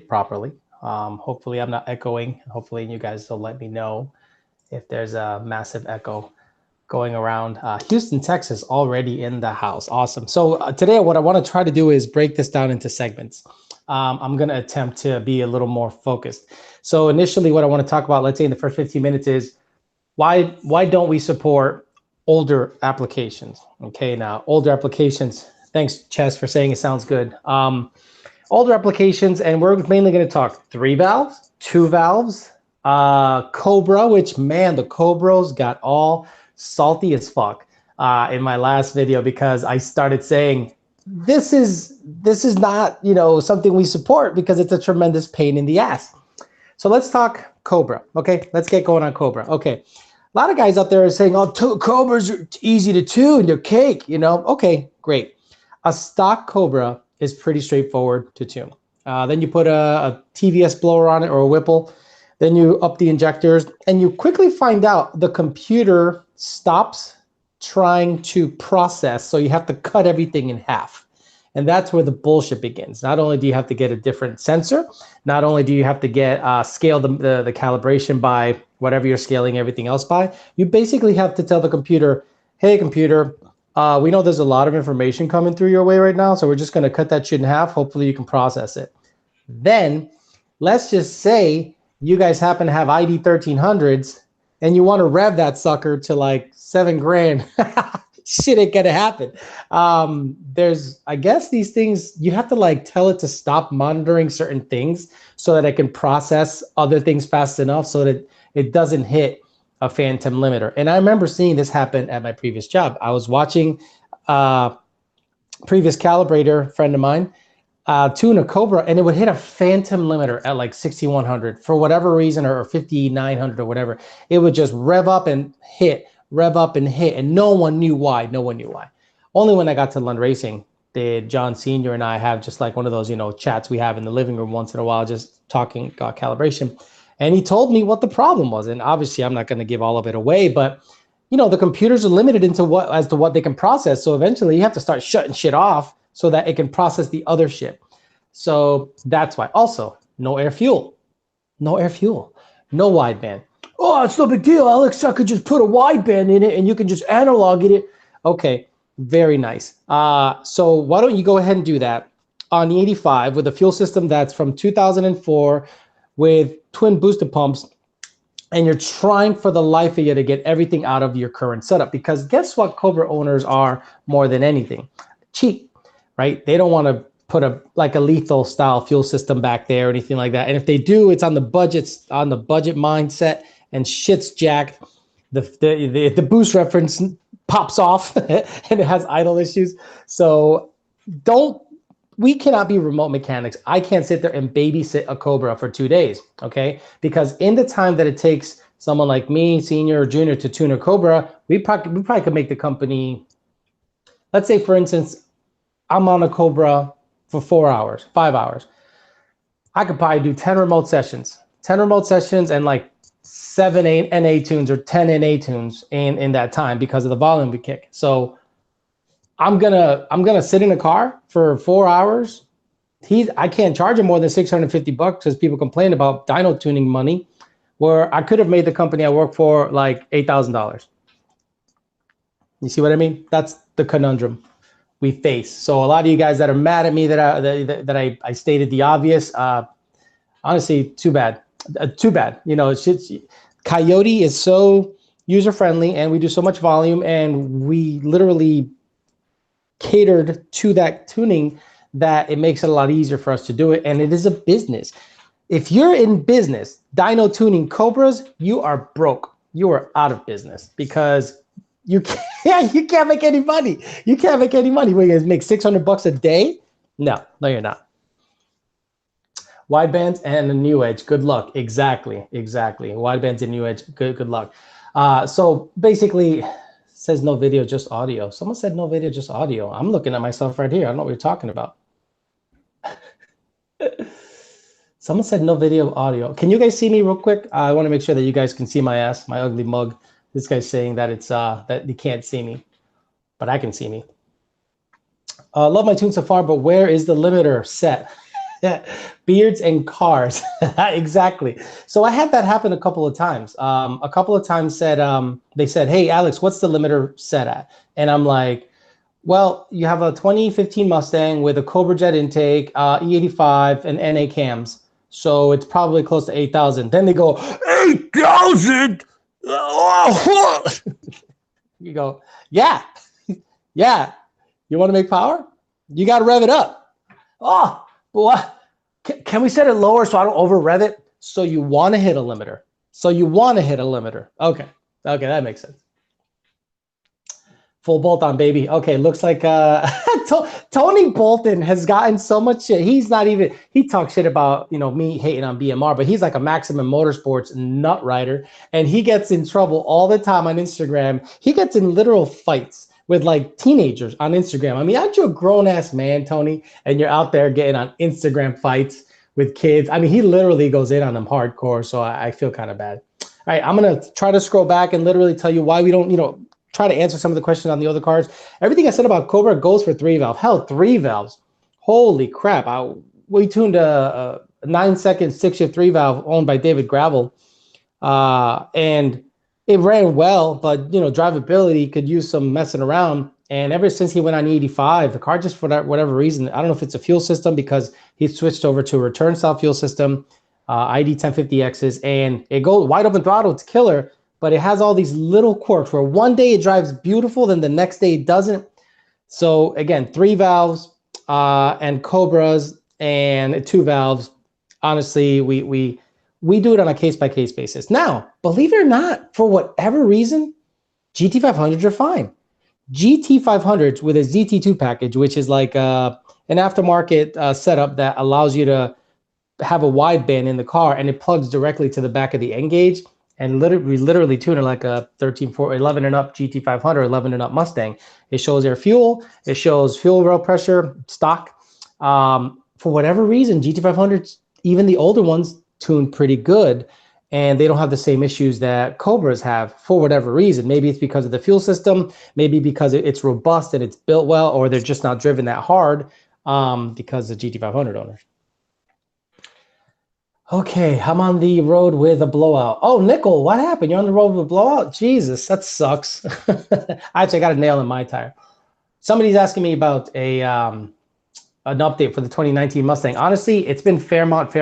properly. Hopefully I'm not echoing. Hopefully you guys will let me know if there's a massive echo going around. Houston, Texas, already in the house. Awesome. So today what I want to try to do is break this down into segments. I'm going to attempt to be a little more focused. So initially what I want to talk about, let's say in the first 15 minutes, is why don't we support older applications? Okay, now older applications. Thanks, Chess, for saying it sounds good. Older applications, and we're mainly going to talk 3 valves, 2 valves, Cobra, which, man, the Cobras got all salty as fuck in my last video, because I started saying this is not, you know, something we support because it's a tremendous pain in the ass. So let's talk Cobra. Okay, let's get going on Cobra. Okay, a lot of guys out there are saying, oh, Cobras are easy to tune, they're cake, you know. Okay, great. A stock Cobra is pretty straightforward to tune. Then you put a TVS blower on it, or a Whipple. Then you up the injectors, and you quickly find out the computer stops trying to process, so you have to cut everything in half. And that's where the bullshit begins. Not only do you have to get a different sensor, not only do you have to get scale the calibration by whatever you're scaling everything else by, you basically have to tell the computer, hey, computer, we know there's a lot of information coming through your way right now, so we're just going to cut that shit in half. Hopefully you can process it. Then let's just say you guys happen to have ID 1300s and you want to rev that sucker to like 7 grand. Shit ain't gonna happen. There's, I guess, these things you have to like tell it to stop monitoring certain things so that it can process other things fast enough so that it doesn't hit a phantom limiter. And I remember seeing this happen at my previous job. I was watching previous calibrator friend of mine tune a Cobra, and it would hit a phantom limiter at like 6100 for whatever reason, or 5900 or whatever. It would just rev up and hit, and no one knew why. Only when I got to Lund Racing did John Senior and I have just like one of those, you know, chats we have in the living room once in a while, just talking calibration. And he told me what the problem was. And obviously I'm not going to give all of it away, but you know, the computers are limited as to what they can process. So eventually you have to start shutting shit off so that it can process the other shit. So that's why. Also, no air fuel, no wideband. Oh, it's no big deal, Alex. I could just put a wideband in it and you can just analog it. Okay, very nice. So why don't you go ahead and do that on the 85 with a fuel system that's from 2004 with twin booster pumps, and you're trying for the life of you to get everything out of your current setup. Because guess what Cobra owners are more than anything? Cheap, right? They don't want to put a lethal style fuel system back there or anything like that. And if they do, it's on the budget mindset, and shit's jacked. The boost reference pops off and it has idle issues. So we cannot be remote mechanics. I can't sit there and babysit a Cobra for 2 days, okay? Because in the time that it takes someone like me, senior or junior, to tune a Cobra, we probably could make the company, let's say for instance, I'm on a Cobra for 4 hours, 5 hours. I could probably do 10 remote sessions and like 7 NA tunes or 10 NA tunes in that time because of the volume we kick. So I'm gonna sit in a car for 4 hours. I can't charge him more than $650 because people complain about dyno tuning money, where I could have made the company I work for like $8,000. You see what I mean? That's the conundrum we face. So a lot of you guys that are mad at me that I stated the obvious, honestly, too bad. You know, Coyote is so user friendly, and we do so much volume, and we literally catered to that tuning that it makes it a lot easier for us to do it. And it is a business. If you're in business dyno tuning Cobras, you are broke. You are out of business because you can't make any money. You can't make any money. We're gonna make $600 a day? No, you're not. Widebands and a new edge. Good luck. Exactly. Widebands and new edge. Good luck. So basically, says no video, just audio. Someone said no video, just audio. I'm looking at myself right here. I don't know what you're talking about. Someone said no video, audio. Can you guys see me real quick? I want to make sure that you guys can see my ass, my ugly mug. This guy's saying that it's that you can't see me, but I can see me. Love my tune so far, but where is the limiter set? Beards and cars. Exactly. So I had that happen a couple of times. A couple of times they said, hey, Alex, what's the limiter set at? And I'm like, well, you have a 2015 Mustang with a Cobra Jet intake, E85 and NA cams. So it's probably close to 8,000. Then they go, 8,000? You go, yeah, yeah. You want to make power? You got to rev it up. Oh, what? Can we set it lower so I don't over rev it? So you want to hit a limiter. Okay. Okay, that makes sense. Full bolt on, baby. Okay, looks like Tony Bolton has gotten so much shit. He's not even, he talks shit about, me hating on BMR, but he's like a Maximum Motorsports nut rider. And he gets in trouble all the time on Instagram. He gets in literal fights with like teenagers on Instagram. I mean, aren't you a grown ass man, Tony? And you're out there getting on Instagram fights with kids. I mean, he literally goes in on them hardcore. So I feel kind of bad. All right, I'm going to try to scroll back and literally tell you why we don't, try to answer some of the questions on the other cars. Everything I said about Cobra goes for 3-valve. Hell, 3 valves. Holy crap. We tuned a 9-second 6-shift 3-valve owned by David Gravel. And it ran well, but, drivability could use some messing around. And ever since he went on E85, the car just, for whatever reason, I don't know if it's a fuel system because he switched over to a return style fuel system, ID 1050Xs, and it goes wide open throttle. It's killer. But it has all these little quirks where one day it drives beautiful, then the next day it doesn't. So again, 3 valves and Cobras and 2 valves. Honestly, we do it on a case-by-case basis. Now, believe it or not, for whatever reason, GT500s are fine. GT500s with a ZT2 package, which is like an aftermarket setup that allows you to have a wideband in the car, and it plugs directly to the back of the N gauge. And we literally tune it like a 11 and up GT500, 11 and up Mustang. It shows air fuel. It shows fuel rail pressure, stock. For whatever reason, GT500s, even the older ones, tune pretty good. And they don't have the same issues that Cobras have for whatever reason. Maybe it's because of the fuel system. Maybe because it's robust and it's built well, or they're just not driven that hard because of GT500 owners. Okay, I'm on the road with a blowout. Oh, Nickel, what happened? You're on the road with a blowout? Jesus, that sucks. Actually, I got a nail in my tire. Somebody's asking me about an update for the 2019 Mustang. Honestly, it's been Fairmont. The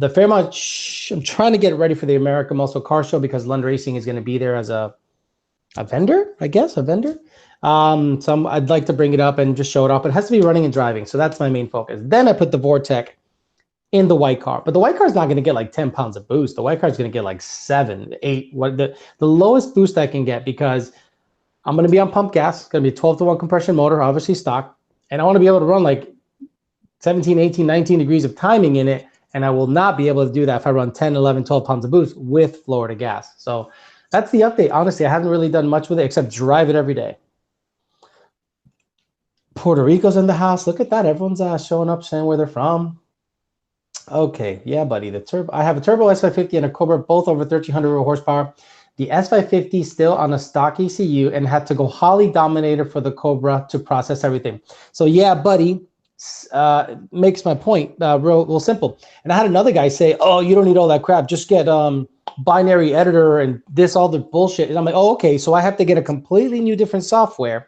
Fairmont, I'm trying to get ready for the American Muscle Car Show because Lund Racing is going to be there as a vendor, I guess, a vendor. So I'd like to bring it up and just show it off. It has to be running and driving, so that's my main focus. Then I put the Vortec in the white car, but the white car is not going to get like 10 pounds of boost. The white car is going to get like 7, 8, what the lowest boost I can get, because I'm going to be on pump gas. It's going to be a 12-to-1 compression motor, obviously stock, and I want to be able to run like 17, 18, 19 degrees of timing in it, and I will not be able to do that if I run 10, 11, 12 pounds of boost with Florida gas. So that's the update. Honestly, I haven't really done much with it except drive it every day. Puerto Rico's in the house. Look at that. Everyone's showing up, saying where they're from. Okay, yeah, buddy. The turbo. I have a turbo S550 and a Cobra, both over 1,300 horsepower. The S550 still on a stock ECU and had to go Holley Dominator for the Cobra to process everything. So yeah, buddy, makes my point real simple. And I had another guy say, "Oh, you don't need all that crap. Just get binary editor and all the bullshit." And I'm like, "Oh, okay." So I have to get a completely new, different software,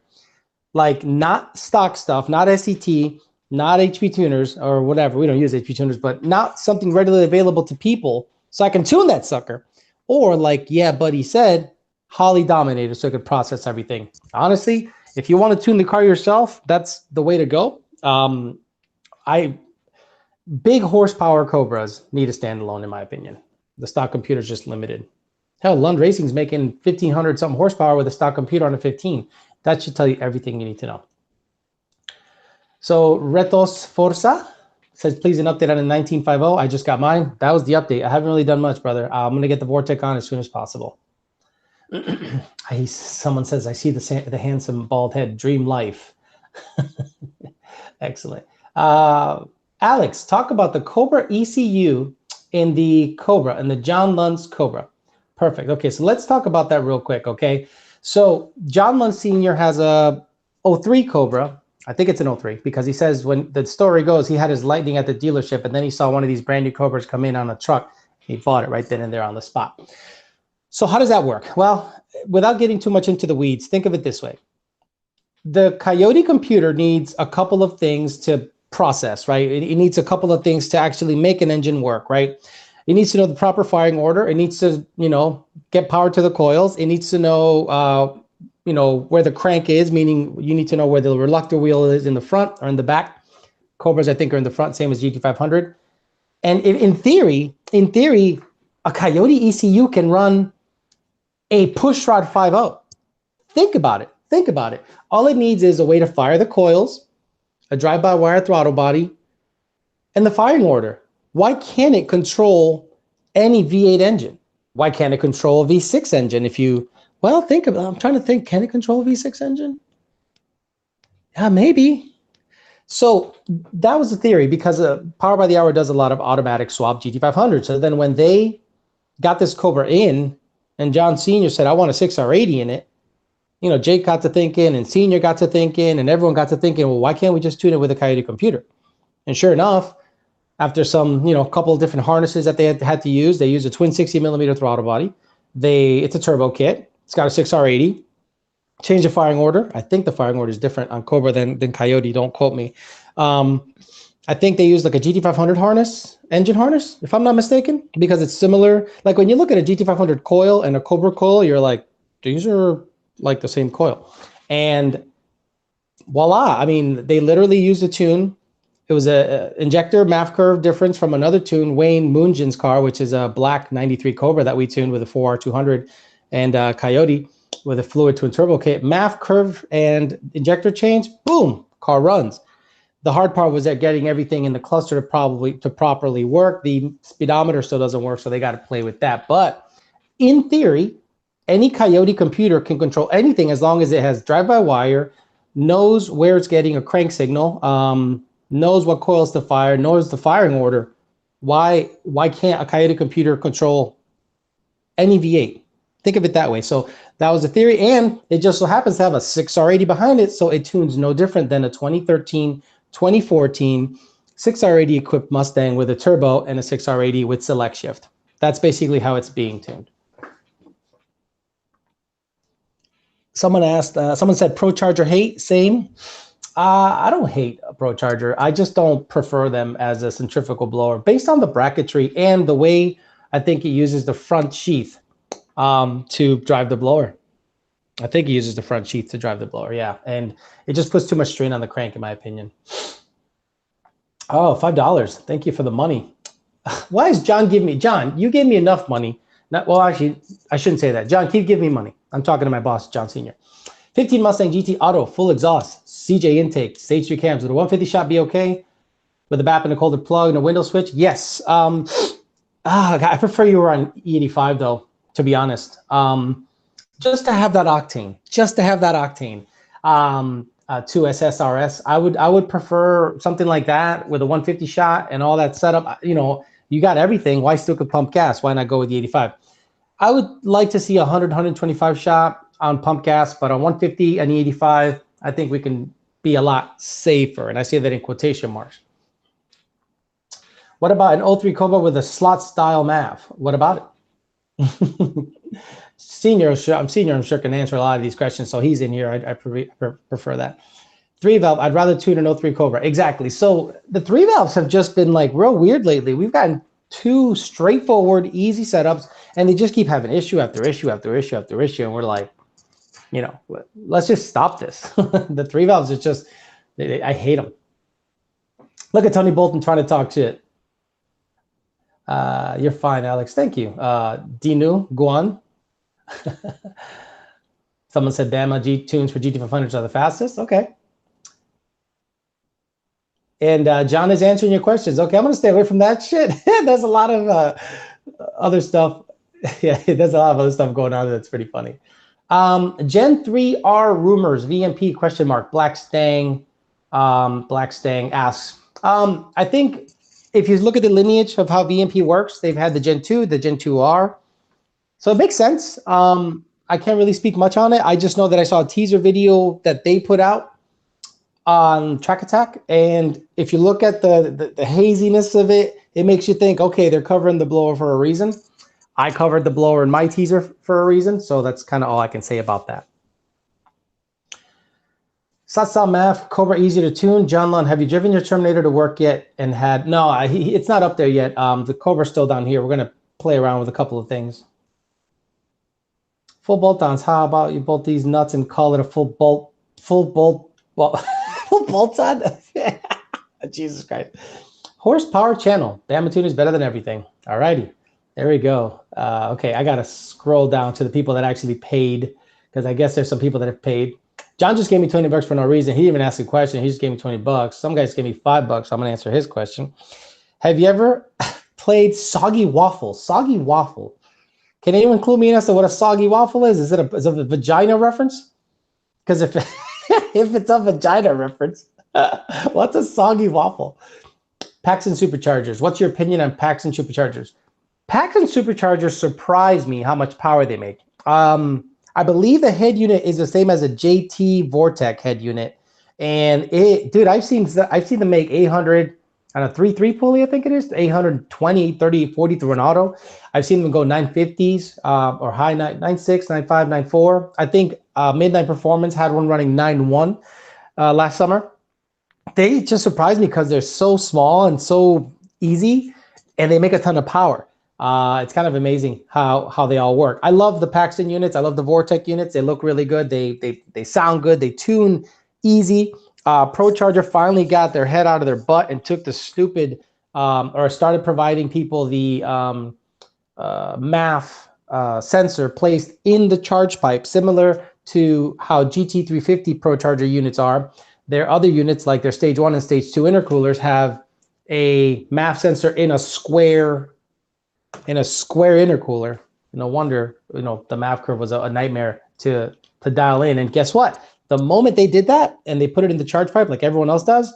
like not stock stuff, not SCT. Not HP tuners or whatever. We don't use HP tuners, but not something readily available to people so I can tune that sucker. Or like, yeah, buddy said, Holley Dominator so it could process everything. Honestly, if you want to tune the car yourself, that's the way to go. Big horsepower Cobras need a standalone, in my opinion. The stock computer is just limited. Hell, Lund Racing's making 1,500 something horsepower with a stock computer on a 15. That should tell you everything you need to know. So Retos Forza says, please an update on the 1950. I just got mine. That was the update. I haven't really done much, brother. I'm going to get the Vortec on as soon as possible. Someone says, I see the handsome bald head. Dream life. Excellent. Alex, talk about the Cobra ECU in the Cobra, and the John Lund's Cobra. Perfect. Okay, so let's talk about that real quick, okay? So John Lund Sr. has a 03 Cobra I think it's an 03 because he says when the story goes, he had his Lightning at the dealership and then he saw one of these brand new Cobras come in on a truck. He bought it right then and there on the spot. So how does that work? Well, without getting too much into the weeds, think of it this way. The Coyote computer needs a couple of things to process, right? It needs a couple of things to actually make an engine work, right? It needs to know the proper firing order. It needs to, get power to the coils. It needs to know, where the crank is, meaning you need to know where the reluctor wheel is in the front or in the back. Cobras, I think, are in the front, same as GT500. And in theory, a Coyote ECU can run a pushrod 5.0. Think about it. All it needs is a way to fire the coils, a drive-by-wire throttle body, and the firing order. Why can't it control any V8 engine? Why can't it control a V6 engine? I'm trying to think, can it control a V6 engine? Yeah, maybe. So that was the theory because Power by the Hour does a lot of automatic swap GT500. So then when they got this Cobra in and John Sr. said, I want a 6R80 in it, Jake got to thinking and Senior got to thinking and everyone got to thinking, well, why can't we just tune it with a Coyote computer? And sure enough, after some, couple of different harnesses that they had to use, they used a twin 60mm throttle body. It's a turbo kit. It's got a 6R80. Change the firing order. I think the firing order is different on Cobra than Coyote. Don't quote me. I think they used like a GT500 engine harness, if I'm not mistaken, because it's similar. Like when you look at a GT500 coil and a Cobra coil, you're like, these are like the same coil. And voila, I mean, they literally used a tune. It was a injector MAF curve difference from another tune, Wayne Moonjin's car, which is a black 93 Cobra that we tuned with a 4R200, and Coyote with a fluid twin turbo kit. MAF curve and injector change, boom, car runs. The hard part was that getting everything in the cluster to properly work. The speedometer still doesn't work, so they got to play with that. But in theory, any Coyote computer can control anything as long as it has drive-by-wire, knows where it's getting a crank signal, knows what coils to fire, knows the firing order. Why can't a Coyote computer control any V8? Think of it that way. So that was the theory, and it just so happens to have a 6R80 behind it, so it tunes no different than a 2013, 2014 6R80 equipped Mustang with a turbo and a 6R80 with select shift. That's basically how it's being tuned. Someone asked, someone said Pro Charger hate, same. I don't hate a Pro Charger. I just don't prefer them as a centrifugal blower based on the bracketry and the way I think it uses the front sheath to drive the blower. I think it uses the front sheath to drive the blower, yeah. And it just puts too much strain on the crank, in my opinion. Oh, $5. Thank you for the money. Why is John giving me, John, you gave me enough money. Well, actually, I shouldn't say that. John, keep giving me money. I'm talking to my boss, John Sr. 15 Mustang GT Auto, full exhaust, CJ intake, stage 3 cams. Would a 150 shot be okay? With a BAP and a cold plug and a window switch? Yes. I prefer you were on E85 though, to be honest. Just to have that octane, to SSRS, I would prefer something like that with a 150 shot and all that setup. You got everything. Why still could pump gas? Why not go with the 85? I would like to see 100, 125 shot on pump gas, but on 150 and the 85, I think we can be a lot safer. And I say that in quotation marks. What about an 03 Cobra with a slot style MAV? What about it? Senior, I'm sure can answer a lot of these questions. So he's in here. I prefer that. 3-valve, I'd rather tune an 03 Cobra. Exactly. So the 3-valves have just been like real weird lately. We've gotten two straightforward, easy setups, and they just keep having issue after issue after issue after issue. And we're like, let's just stop this. The 3-valves is just, I hate them. Look at Tony Bolton trying to talk shit. You're fine, Alex. Thank you. Dinu, Guan. Someone said Bama G tunes for GT500s are the fastest. Okay. And John is answering your questions. Okay, I'm going to stay away from that shit. There's a lot of other stuff. Yeah, there's a lot of other stuff going on that's pretty funny. Gen 3R rumors, VMP question mark, Black Stang asks. I think if you look at the lineage of how VMP works, they've had the Gen 2, the Gen 2R. So it makes sense. I can't really speak much on it. I just know that I saw a teaser video that they put out on Track Attack, and if you look at the haziness of it, it makes you think, okay, they're covering the blower for a reason. I covered the blower in my teaser for a reason, so that's kind of all I can say about that. Satsa Math, Cobra easy to tune. John Lund, have you driven your Terminator to work yet and had, no, it's not up there yet. The Cobra's still down here. We're going to play around with a couple of things. Full bolt-ons, how about you bolt these nuts and call it a full bolt, full bolt-on? Jesus Christ. Horsepower channel. Bama Tune is better than everything. All righty. There we go. Okay, I got to scroll down to the people that actually paid, because I guess there's some people that have paid. John just gave me 20 bucks for no reason. He didn't even ask a question. He just gave me 20 bucks. Some guys gave me 5 bucks, so I'm going to answer his question. Have you ever played Soggy Waffle? Soggy Waffle. Can anyone clue me in as to what a soggy waffle is? Is it a vagina reference? Because if it's a vagina reference, what's a soggy waffle? Packs and Superchargers. What's your opinion on Packs and Superchargers? Packs and Superchargers surprise me how much power they make. I believe the head unit is the same as a JT Vortec head unit, and dude, I've seen them make 800 on a 3.3 pulley, I think it is 820, 30, 40 through an auto. I've seen them go 950s or high 9.6, 9.5, 9.4. I think Midnight Performance had one running 9.1 last summer. They just surprised me because they're so small and so easy, and they make a ton of power. It's kind of amazing how they all work. I love the Paxton units. I love the Vortec units. They look really good. They sound good. They tune easy. ProCharger finally got their head out of their butt and took the stupid or started providing people the MAF sensor placed in the charge pipe, similar to how GT350 ProCharger units are. Their other units, like their stage 1 and stage 2 intercoolers, have a MAF sensor in a square intercooler. No wonder, the MAF curve was a nightmare to dial in. And guess what? The moment they did that and they put it in the charge pipe like everyone else does,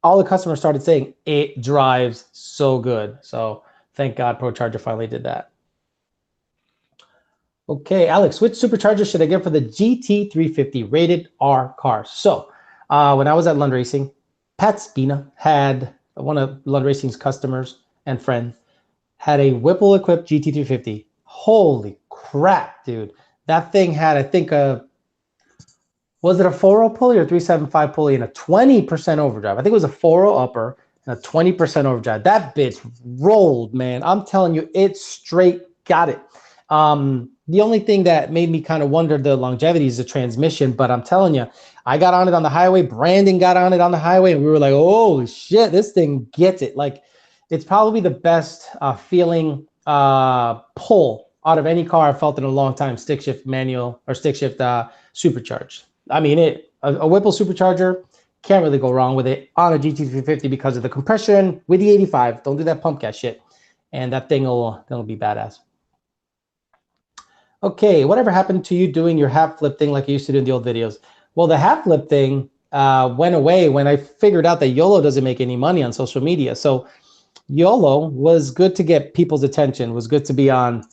all the customers started saying it drives so good. So thank God ProCharger finally did that. Okay, Alex, which supercharger should I get for the GT350 rated R car? So when I was at Lund Racing, Pat Spina had one of Lund Racing's customers and friend had a Whipple equipped GT350. Holy crap, dude. That thing had, I think, was it a 4.0 pulley or 3.75 pulley and a 20% overdrive? I think it was a 4.0 upper and a 20% overdrive. That bitch rolled, man. I'm telling you, it straight got it. The only thing that made me kind of wonder the longevity is the transmission, but I'm telling you, I got on it on the highway. Brandon got on it on the highway, and we were like, holy shit, this thing gets it. Like, it's probably the best feeling pull out of any car I've felt in a long time, stick shift manual or stick shift supercharged. I mean, a Whipple supercharger, can't really go wrong with it on a GT350 because of the compression with the 85. Don't do that pump gas shit. And that thing will be badass. Okay, whatever happened to you doing your half flip thing like you used to do in the old videos? Well, the half flip thing went away when I figured out that YOLO doesn't make any money on social media. So YOLO was good to get people's attention, was good to be on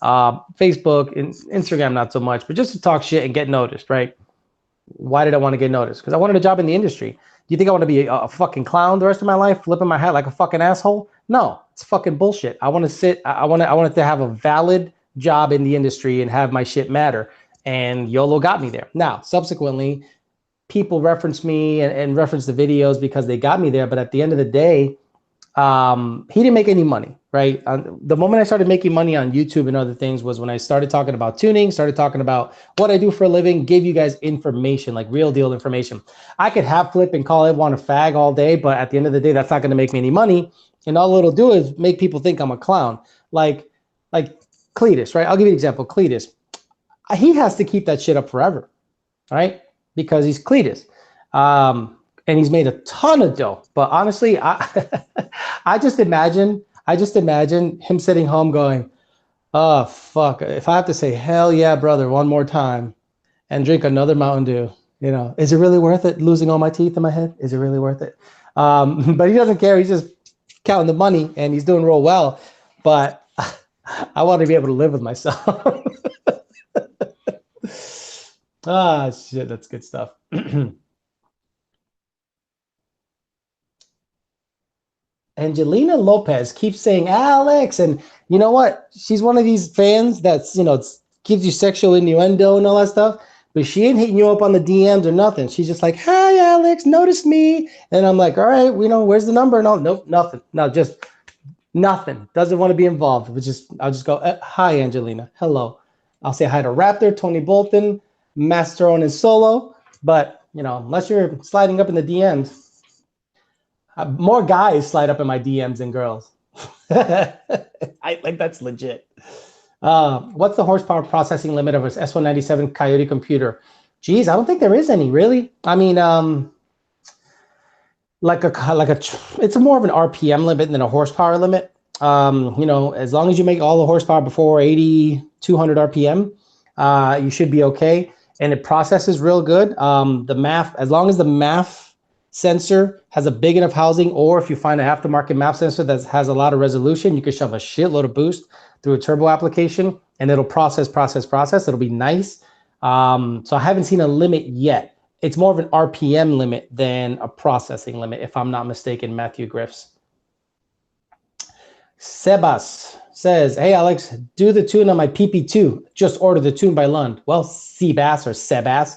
Facebook and Instagram, not so much, but just to talk shit and get noticed, right? Why did I want to get noticed? Because I wanted a job in the industry. Do you think I want to be a fucking clown the rest of my life, flipping my hat like a fucking asshole? No, it's fucking bullshit. I want to have a valid job in the industry and have my shit matter. And YOLO got me there. Now, subsequently, people reference me and reference the videos because they got me there. But at the end of the day, he didn't make any money, right? The moment I started making money on YouTube and other things was when I started talking about tuning, started talking about what I do for a living, give you guys information, like real deal information. I could half flip and call everyone a fag all day, but at the end of the day, that's not going to make me any money. And all it'll do is make people think I'm a clown. Like Cletus, right? I'll give you an example. Cletus, he has to keep that shit up forever, right? Because he's Cletus. And he's made a ton of dough. But honestly, I just imagine him sitting home going, oh, fuck. If I have to say, hell yeah, brother, one more time and drink another Mountain Dew, is it really worth it losing all my teeth in my head? Is it really worth it? But he doesn't care. He's just counting the money and he's doing real well. But I want to be able to live with myself. Ah, shit, that's good stuff. Angelina Lopez keeps saying Alex, and you know what? She's one of these fans that's, gives you sexual innuendo and all that stuff, but she ain't hitting you up on the DMs or nothing. She's just like, "Hi, Alex, notice me," and I'm like, "All right, where's the number?" And all, nope, nothing, no, just nothing. Doesn't want to be involved. I'll just go, "Hi, Angelina, hello." I'll say hi to Raptor, Tony Bolton, Master on his solo, but unless you're sliding up in the DMs. More guys slide up in my DMs than girls. I like that's legit. What's the horsepower processing limit of an S197 Coyote computer? Geez, I don't think there is any really. I mean, it's more of an RPM limit than a horsepower limit. As long as you make all the horsepower before 80, 200 RPM, you should be okay. And it processes real good. The MAF, as long as the MAF sensor has a big enough housing, or if you find an aftermarket MAF sensor that has a lot of resolution, you can shove a shitload of boost through a turbo application and it'll process. It'll be nice. So I haven't seen a limit yet. It's more of an RPM limit than a processing limit, if I'm not mistaken, Matthew Griffs. Sebas says, "Hey Alex, do the tune on my PP2. Just order the tune by Lund." Well, Sebas or Sebas,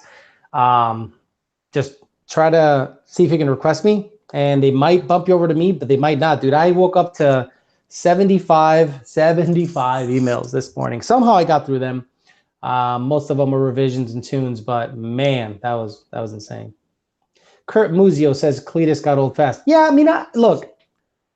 just try to see if you can request me, and they might bump you over to me, but they might not, dude. I woke up to 75 emails this morning. Somehow I got through them. Most of them were revisions and tunes, but man, that was insane. Kurt Muzio says Cletus got old fast. Yeah, I mean, look,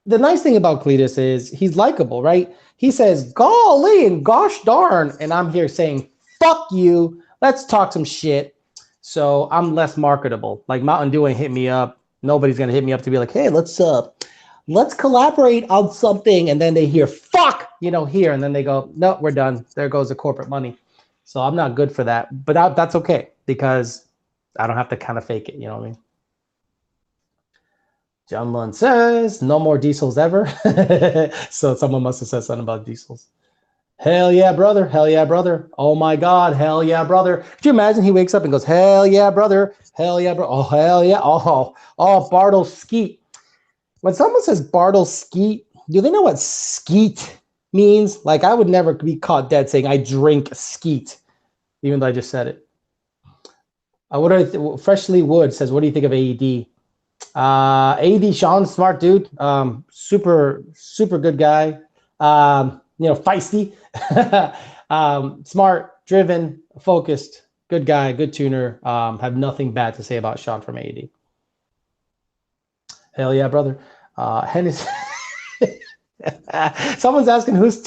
the nice thing about Cletus is he's likable, right? He says, "Golly and gosh darn," and I'm here saying, "Fuck you, let's talk some shit." So I'm less marketable. Like Mountain Dew ain't hit me up. Nobody's gonna hit me up to be like, "Hey, let's collaborate on something," and then they hear "fuck," here, and then they go, "No, we're done. There goes the corporate money." So I'm not good for that, but that's okay because I don't have to kind of fake it. You know what I mean? John Lund says, "No more diesels ever." So someone must have said something about diesels. Hell yeah, brother. Hell yeah, brother. Oh my God. Hell yeah, brother. Could you imagine he wakes up and goes, "Hell yeah, brother. Hell yeah, bro. Oh, hell yeah. Oh, Bartle Skeet." When someone says Bartle Skeet, do they know what skeet means? Like, I would never be caught dead saying I drink skeet, even though I just said it. Freshly Wood says, "What do you think of AED?" AED, Sean, smart dude. Super good guy. Feisty. Smart, driven, focused, good guy, good tuner. Have nothing bad to say about Sean from AED. Hell yeah, brother. Hennessy. Someone's asking who's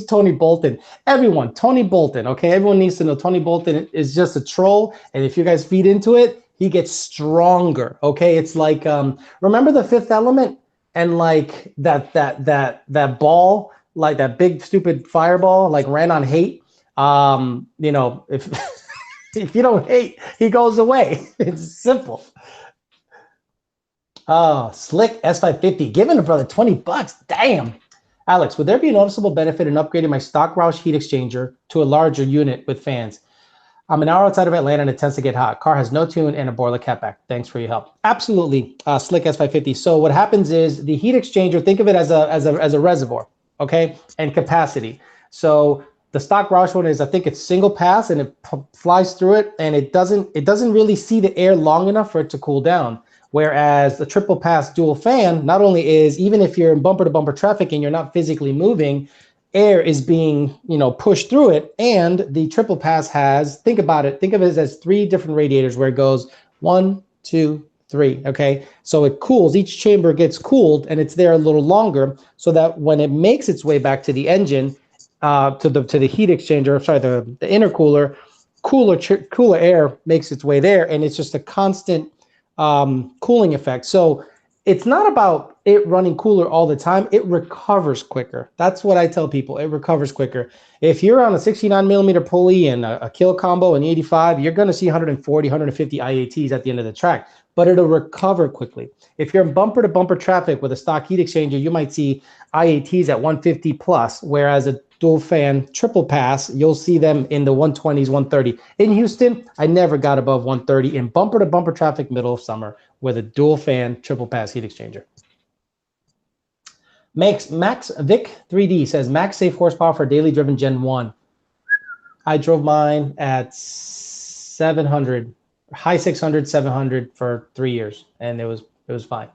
Tony Bolton. Everyone, Tony Bolton. Okay, everyone needs to know Tony Bolton is just a troll, and if you guys feed into it, he gets stronger. Okay, it's like remember The Fifth Element, and like that ball, like that big stupid fireball, like ran on hate. If if you don't hate, he goes away. It's simple. Oh, slick S550, giving a brother $20. Damn. Alex, would there be a noticeable benefit in upgrading my stock Roush heat exchanger to a larger unit with fans? I'm an hour outside of Atlanta and it tends to get hot. Car has no tune and a boiler catback. Thanks for your help. Absolutely, slick S550. So what happens is the heat exchanger, think of it as a reservoir, okay, and capacity. So the stock Roush one is, I think it's single pass and it flies through it, and it doesn't really see the air long enough for it to cool down. Whereas the triple pass dual fan, not only is, even if you're in bumper to bumper traffic and you're not physically moving, air is being, pushed through it. And the triple pass has, think about it, think of it as 3 different radiators where it goes 1, 2, 3. Okay. So it cools, each chamber gets cooled and it's there a little longer so that when it makes its way back to the engine, to the heat exchanger, sorry, the intercooler, cooler air makes its way there. And it's just a constant cooling effect. So it's not about it running cooler all the time. It recovers quicker. That's what I tell people. It recovers quicker. If you're on a 69 millimeter pulley and a kill combo and 85, you're going to see 140, 150 IATs at the end of the track, but it'll recover quickly. If you're in bumper to bumper traffic with a stock heat exchanger, you might see IATs at 150 plus, whereas a dual fan triple pass, you'll see them in the 120s, 130. In Houston, I never got above 130 in bumper to bumper traffic middle of summer with a dual fan triple pass heat exchanger. Max Vic 3D says max safe horsepower for daily driven Gen 1. I drove mine at 700, high 600, 700 for 3 years, and it was fine.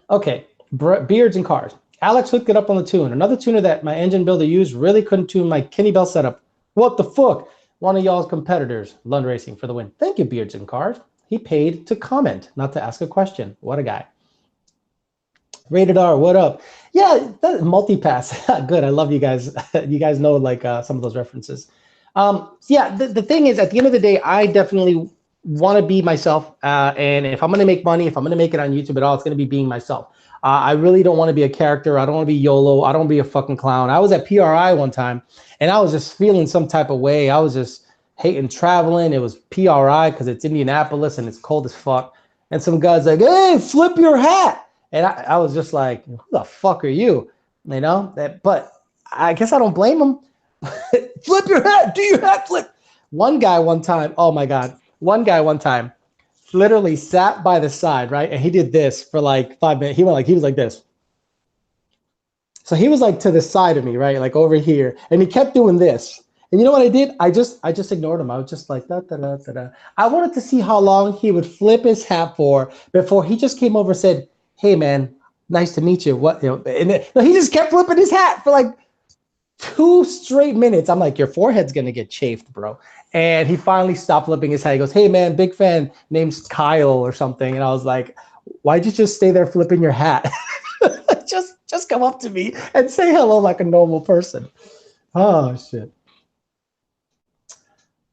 Okay, beards and cars. Alex hooked it up on the tune. Another tuner that my engine builder used really couldn't tune my Kenny Bell setup. What the fuck? One of y'all's competitors, Lund Racing, for the win. Thank you, Beards and Cars. He paid to comment, not to ask a question. What a guy. Rated R, what up? Yeah, that multipass. Good. I love you guys. You guys know like some of those references. Yeah, the thing is, at the end of the day, I definitely want to be myself. And if I'm going to make money, if I'm going to make it on YouTube at all, it's going to be being myself. I really don't want to be a character. I don't want to be YOLO. I don't want to be a fucking clown. I was at PRI one time, and I was just feeling some type of way. I was just hating traveling. It was PRI because it's Indianapolis and it's cold as fuck. And some guy's like, hey, flip your hat. And I was just like, who the fuck are you? You know? But I guess I don't blame him. Flip your hat. Do your hat flip. One guy one time, oh my God. One guy one time literally sat by the side, right? And he did this for like 5 minutes. He was like this. So he was like to the side of me, right? Like over here. And he kept doing this. And you know what I did? I just ignored him. I was just like, da, da, da, da, da. I wanted to see how long he would flip his hat for before he just came over and said, hey man, nice to meet you. What, you know, and then, no, he just kept flipping his hat for like 2 straight minutes. I'm like, your forehead's gonna get chafed, bro. And he finally stopped flipping his hat. He goes, hey man, big fan, name's Kyle or something. And I was like, why'd you just stay there flipping your hat? just come up to me and say hello like a normal person. Oh shit.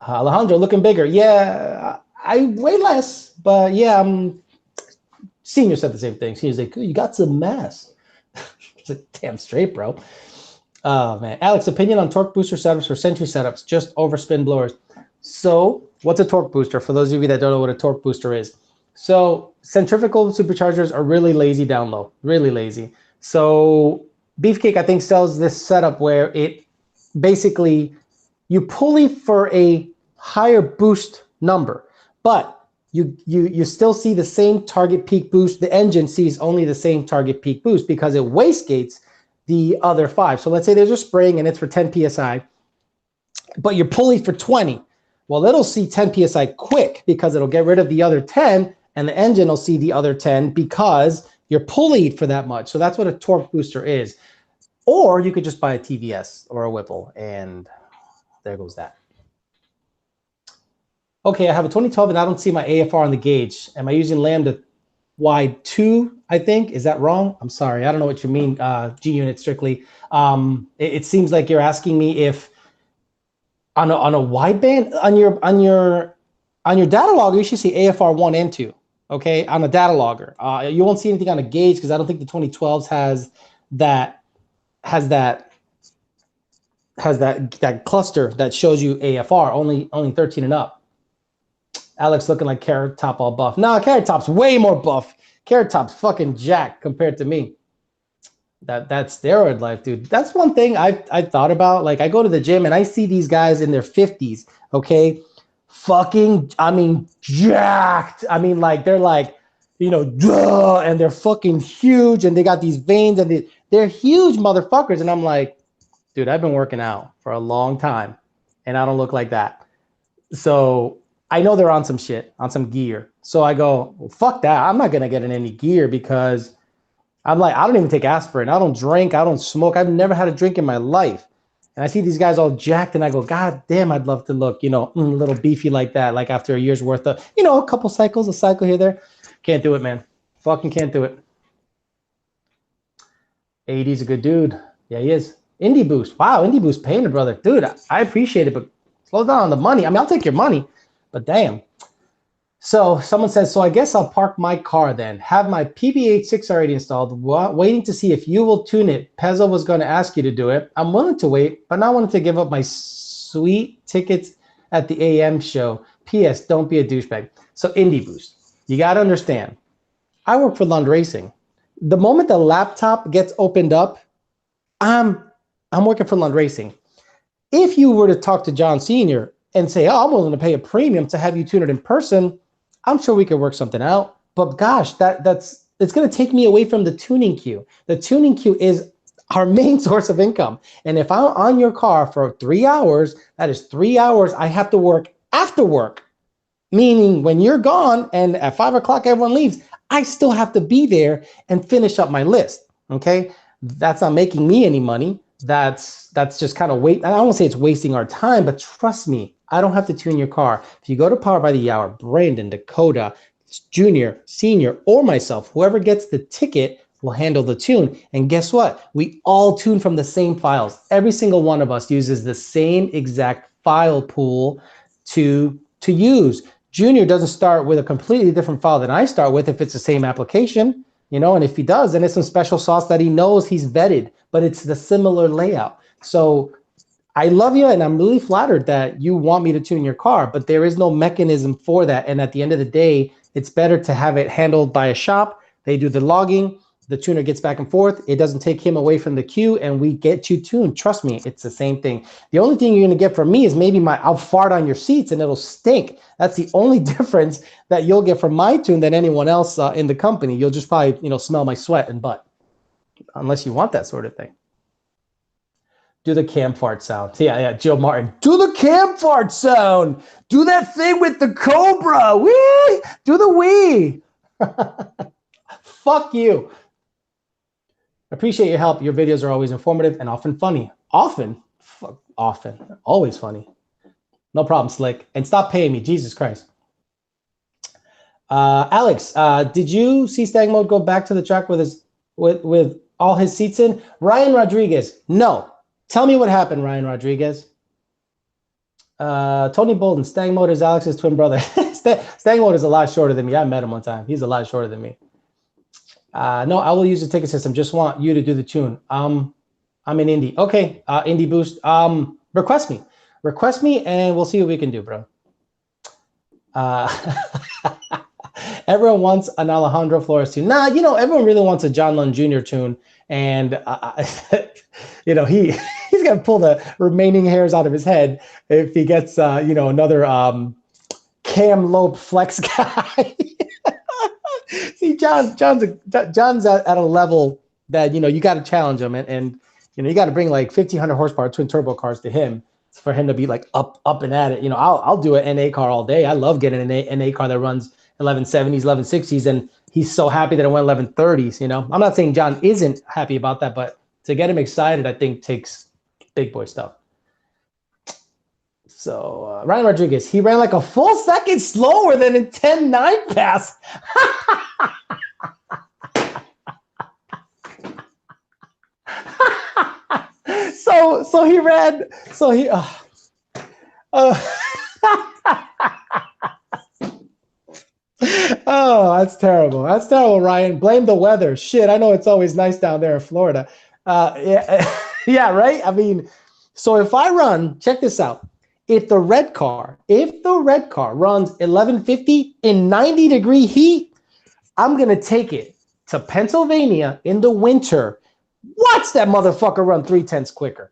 Alejandro looking bigger. Yeah, I weigh less, but yeah, Senior said the same thing. He was like, you got some mass. It's like, damn straight, bro. Oh, man. Alex, opinion on torque booster setups for Century setups, just over spin blowers. So what's a torque booster? For those of you that don't know what a torque booster is. So centrifugal superchargers are really lazy down low, really lazy. So Beefcake, I think, sells this setup where it basically, you pulley for a higher boost number, but you still see the same target peak boost. The engine sees only the same target peak boost because it wastegates the other 5. So let's say there's a spring and it's for 10 PSI, but you're pulling for 20. Well, it'll see 10 PSI quick because it'll get rid of the other 10, and the engine will see the other 10 because you're pulleyed for that much. So that's what a torque booster is. Or you could just buy a TVS or a Whipple, and there goes that. Okay, I have a 2012 and I don't see my AFR on the gauge. Am I using Lambda wide 2, I think? Is that wrong? I'm sorry. I don't know what you mean, G-unit strictly. It seems like you're asking me if on a wideband, on your data logger, you should see AFR 1 and 2, okay, on a data logger. You won't see anything on a gauge because I don't think the 2012s has that cluster that shows you AFR, only 13 and up. Alex looking like Carrot Top all buff. No, Carrot Top's way more buff. Carrot Top's fucking jacked compared to me. That's steroid life, dude. That's one thing I thought about. Like, I go to the gym and I see these guys in their 50s, okay? Fucking, I mean, jacked. I mean, like, they're like, you know, duh, and they're fucking huge, and they got these veins, and they're huge motherfuckers. And I'm like, dude, I've been working out for a long time, and I don't look like that. So I know they're on some shit, on some gear. So I go, well, fuck that. I'm not going to get in any gear because I'm like, I don't even take aspirin. I don't drink. I don't smoke. I've never had a drink in my life. And I see these guys all jacked and I go, God damn, I'd love to look, you know, a little beefy like that. Like after a year's worth of, you know, a couple cycles, a cycle here, there. Can't do it, man. Fucking can't do it. AD's a good dude. Yeah, he is. Indie Boost. Wow, Indie Boost paying the brother. Dude, I appreciate it, but slow down on the money. I mean, I'll take your money, but damn. So someone says, so I guess I'll park my car then. Have my PB8 6R80 installed, waiting to see if you will tune it. Pezzo was going to ask you to do it. I'm willing to wait, but not willing to give up my sweet tickets at the AM show. P.S. Don't be a douchebag. So Indie Boost, you got to understand, I work for Lund Racing. The moment the laptop gets opened up, I'm working for Lund Racing. If you were to talk to John Sr. and say, oh, I'm willing to pay a premium to have you tune it in person, I'm sure we could work something out. But gosh, that's it's going to take me away from the tuning queue. The tuning queue is our main source of income. And if I'm on your car for 3 hours, that is 3 hours I have to work after work. Meaning when you're gone and at 5 o'clock everyone leaves, I still have to be there and finish up my list. Okay, that's not making me any money. That's just kind of I don't say it's wasting our time, but trust me, I don't have to tune your car. If you go to Power by the Hour, Brandon, Dakota, Junior, Senior, or myself, whoever gets the ticket will handle the tune. And guess what? We all tune from the same files. Every single one of us uses the same exact file pool to use. Junior doesn't start with a completely different file than I start with if it's the same application, you know, and if he does, then it's some special sauce that he knows he's vetted, but it's the similar layout. So I love you, and I'm really flattered that you want me to tune your car, but there is no mechanism for that. And at the end of the day, it's better to have it handled by a shop. They do the logging, the tuner gets back and forth. It doesn't take him away from the queue, and we get you tuned. Trust me, it's the same thing. The only thing you're gonna get from me is maybe I'll fart on your seats and it'll stink. That's the only difference that you'll get from my tune than anyone else in the company. You'll just probably, you know, smell my sweat and butt, unless you want that sort of thing. Do the cam fart sound. Yeah, Joe Martin. Do the cam fart sound. Do that thing with the Cobra. Wee! Do the wee. Fuck you. Appreciate your help. Your videos are always informative and often funny. Often. Always funny. No problem, Slick. And stop paying me. Jesus Christ. Alex, did you see Stag Mode go back to the track with all his seats in? Ryan Rodriguez. No. Tell me what happened, Ryan Rodriguez. Tony Bolden, Stang Mode is Alex's twin brother. Stang Mode is a lot shorter than me. I met him one time. He's a lot shorter than me. No, I will use the ticket system. Just want you to do the tune. I'm in Indy. Okay, Indy Boost. Request me, and we'll see what we can do, bro. Everyone wants an Alejandro Flores tune. Nah, you know, everyone really wants a John Lund Jr. tune, and you know, he's gonna pull the remaining hairs out of his head if he gets you know, another Cam Lope flex guy. See, John's at a level that, you know, you got to challenge him, and you know, you got to bring like 1,500 horsepower twin turbo cars to him for him to be like up and at it. You know, I'll do an NA car all day. I love getting an NA car that runs 1170s, 1160s, and he's so happy that it went 1130s. You know, I'm not saying John isn't happy about that, but to get him excited, I think takes big boy stuff. So Ryan Rodriguez, he ran like a full second slower than a 10.9 pass. So he ran. So he. Oh, that's terrible. That's terrible, Ryan. Blame the weather. Shit, I know it's always nice down there in Florida. Yeah, right? I mean, so if I run, check this out. If the red car runs 1150 in 90-degree heat, I'm going to take it to Pennsylvania in the winter. Watch that motherfucker run 3/10 quicker.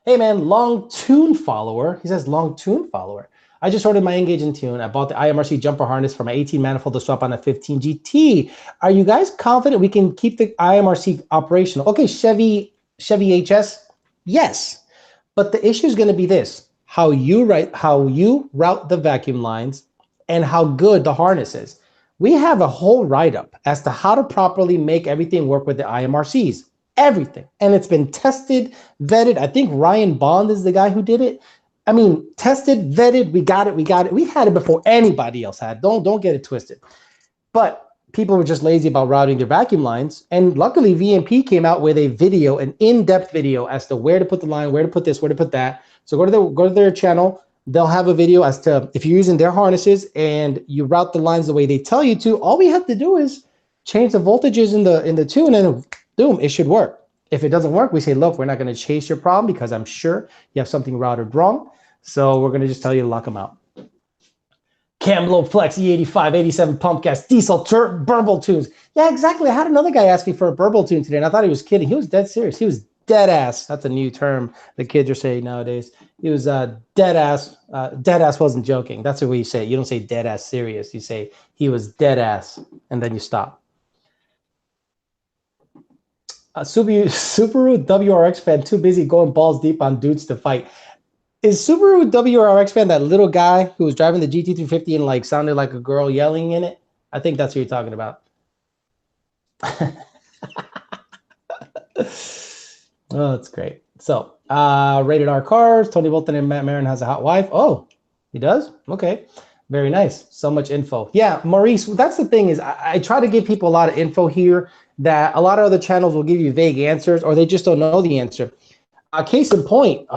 Hey, man, long tune follower. He says long tune follower. I just ordered my Engage in tune. I bought the IMRC jumper harness for my 18 manifold to swap on a 15 GT. Are you guys confident we can keep the IMRC operational? Okay, Chevy HS, yes. But the issue is going to be this: how you route the vacuum lines and how good the harness is. We have a whole write-up as to how to properly make everything work with the IMRCs. Everything. And it's been tested, vetted. I think Ryan Bond is the guy who did it. I mean, tested, vetted, we got it. We had it before anybody else had. Don't get it twisted. But people were just lazy about routing their vacuum lines. And luckily, VMP came out with a video, an in-depth video as to where to put the line, where to put this, where to put that. So go to their channel. They'll have a video as to if you're using their harnesses and you route the lines the way they tell you to. All we have to do is change the voltages in the tune, and boom, it should work. If it doesn't work, we say, look, we're not going to chase your problem because I'm sure you have something routed wrong. So we're going to just tell you to lock them out. Cam Low Flex E85, 87 pump gas, diesel burble tunes. Yeah, exactly. I had another guy ask me for a burble tune today, and I thought he was kidding. He was dead serious. He was dead ass. That's a new term the kids are saying nowadays. He was dead ass. Dead ass wasn't joking. That's the way you say it. You don't say dead ass serious. You say he was dead ass, and then you stop. Subaru WRX fan too busy going balls deep on dudes to fight. Is Subaru WRX fan that little guy who was driving the GT350 and like sounded like a girl yelling in it? I think that's what you're talking about. Oh, that's great. So, rated R cars. Tony Bolton and Matt Marin has a hot wife. Oh, he does? Okay. Very nice. So much info. Yeah, Maurice, that's the thing is I try to give people a lot of info here that a lot of other channels will give you vague answers or they just don't know the answer. Case in point,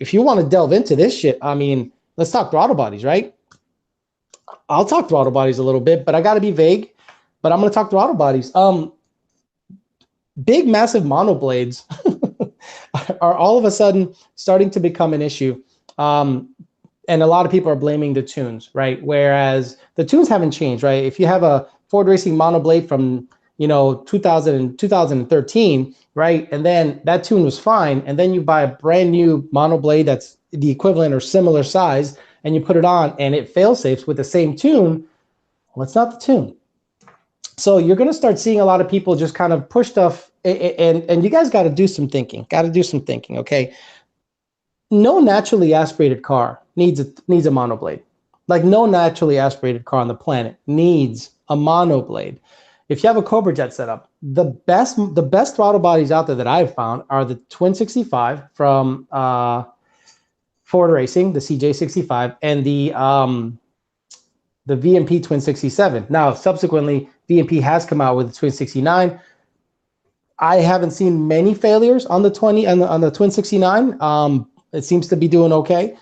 if you want to delve into this shit, I mean, let's talk throttle bodies, right? I'll talk throttle bodies a little bit, but I got to be vague. But I'm going to talk throttle bodies. Big, massive monoblades are all of a sudden starting to become an issue. And a lot of people are blaming the tunes, right? Whereas the tunes haven't changed, right? If you have a Ford Racing monoblade from, 2000 and 2013, right? And then that tune was fine. And then you buy a brand new monoblade that's the equivalent or similar size, and you put it on and it fail safes with the same tune. Well, it's not the tune. So you're going to start seeing a lot of people just kind of push stuff, and you guys got to do some thinking. Okay? No naturally aspirated car needs a monoblade. Like no naturally aspirated car on the planet needs a monoblade. If you have a Cobra Jet setup, the best throttle bodies out there that I've found are the Twin 65 from Ford Racing, the CJ65, and the VMP Twin 67. Now, subsequently, VMP has come out with the Twin 69. I haven't seen many failures on the on the Twin 69. It seems to be doing okay.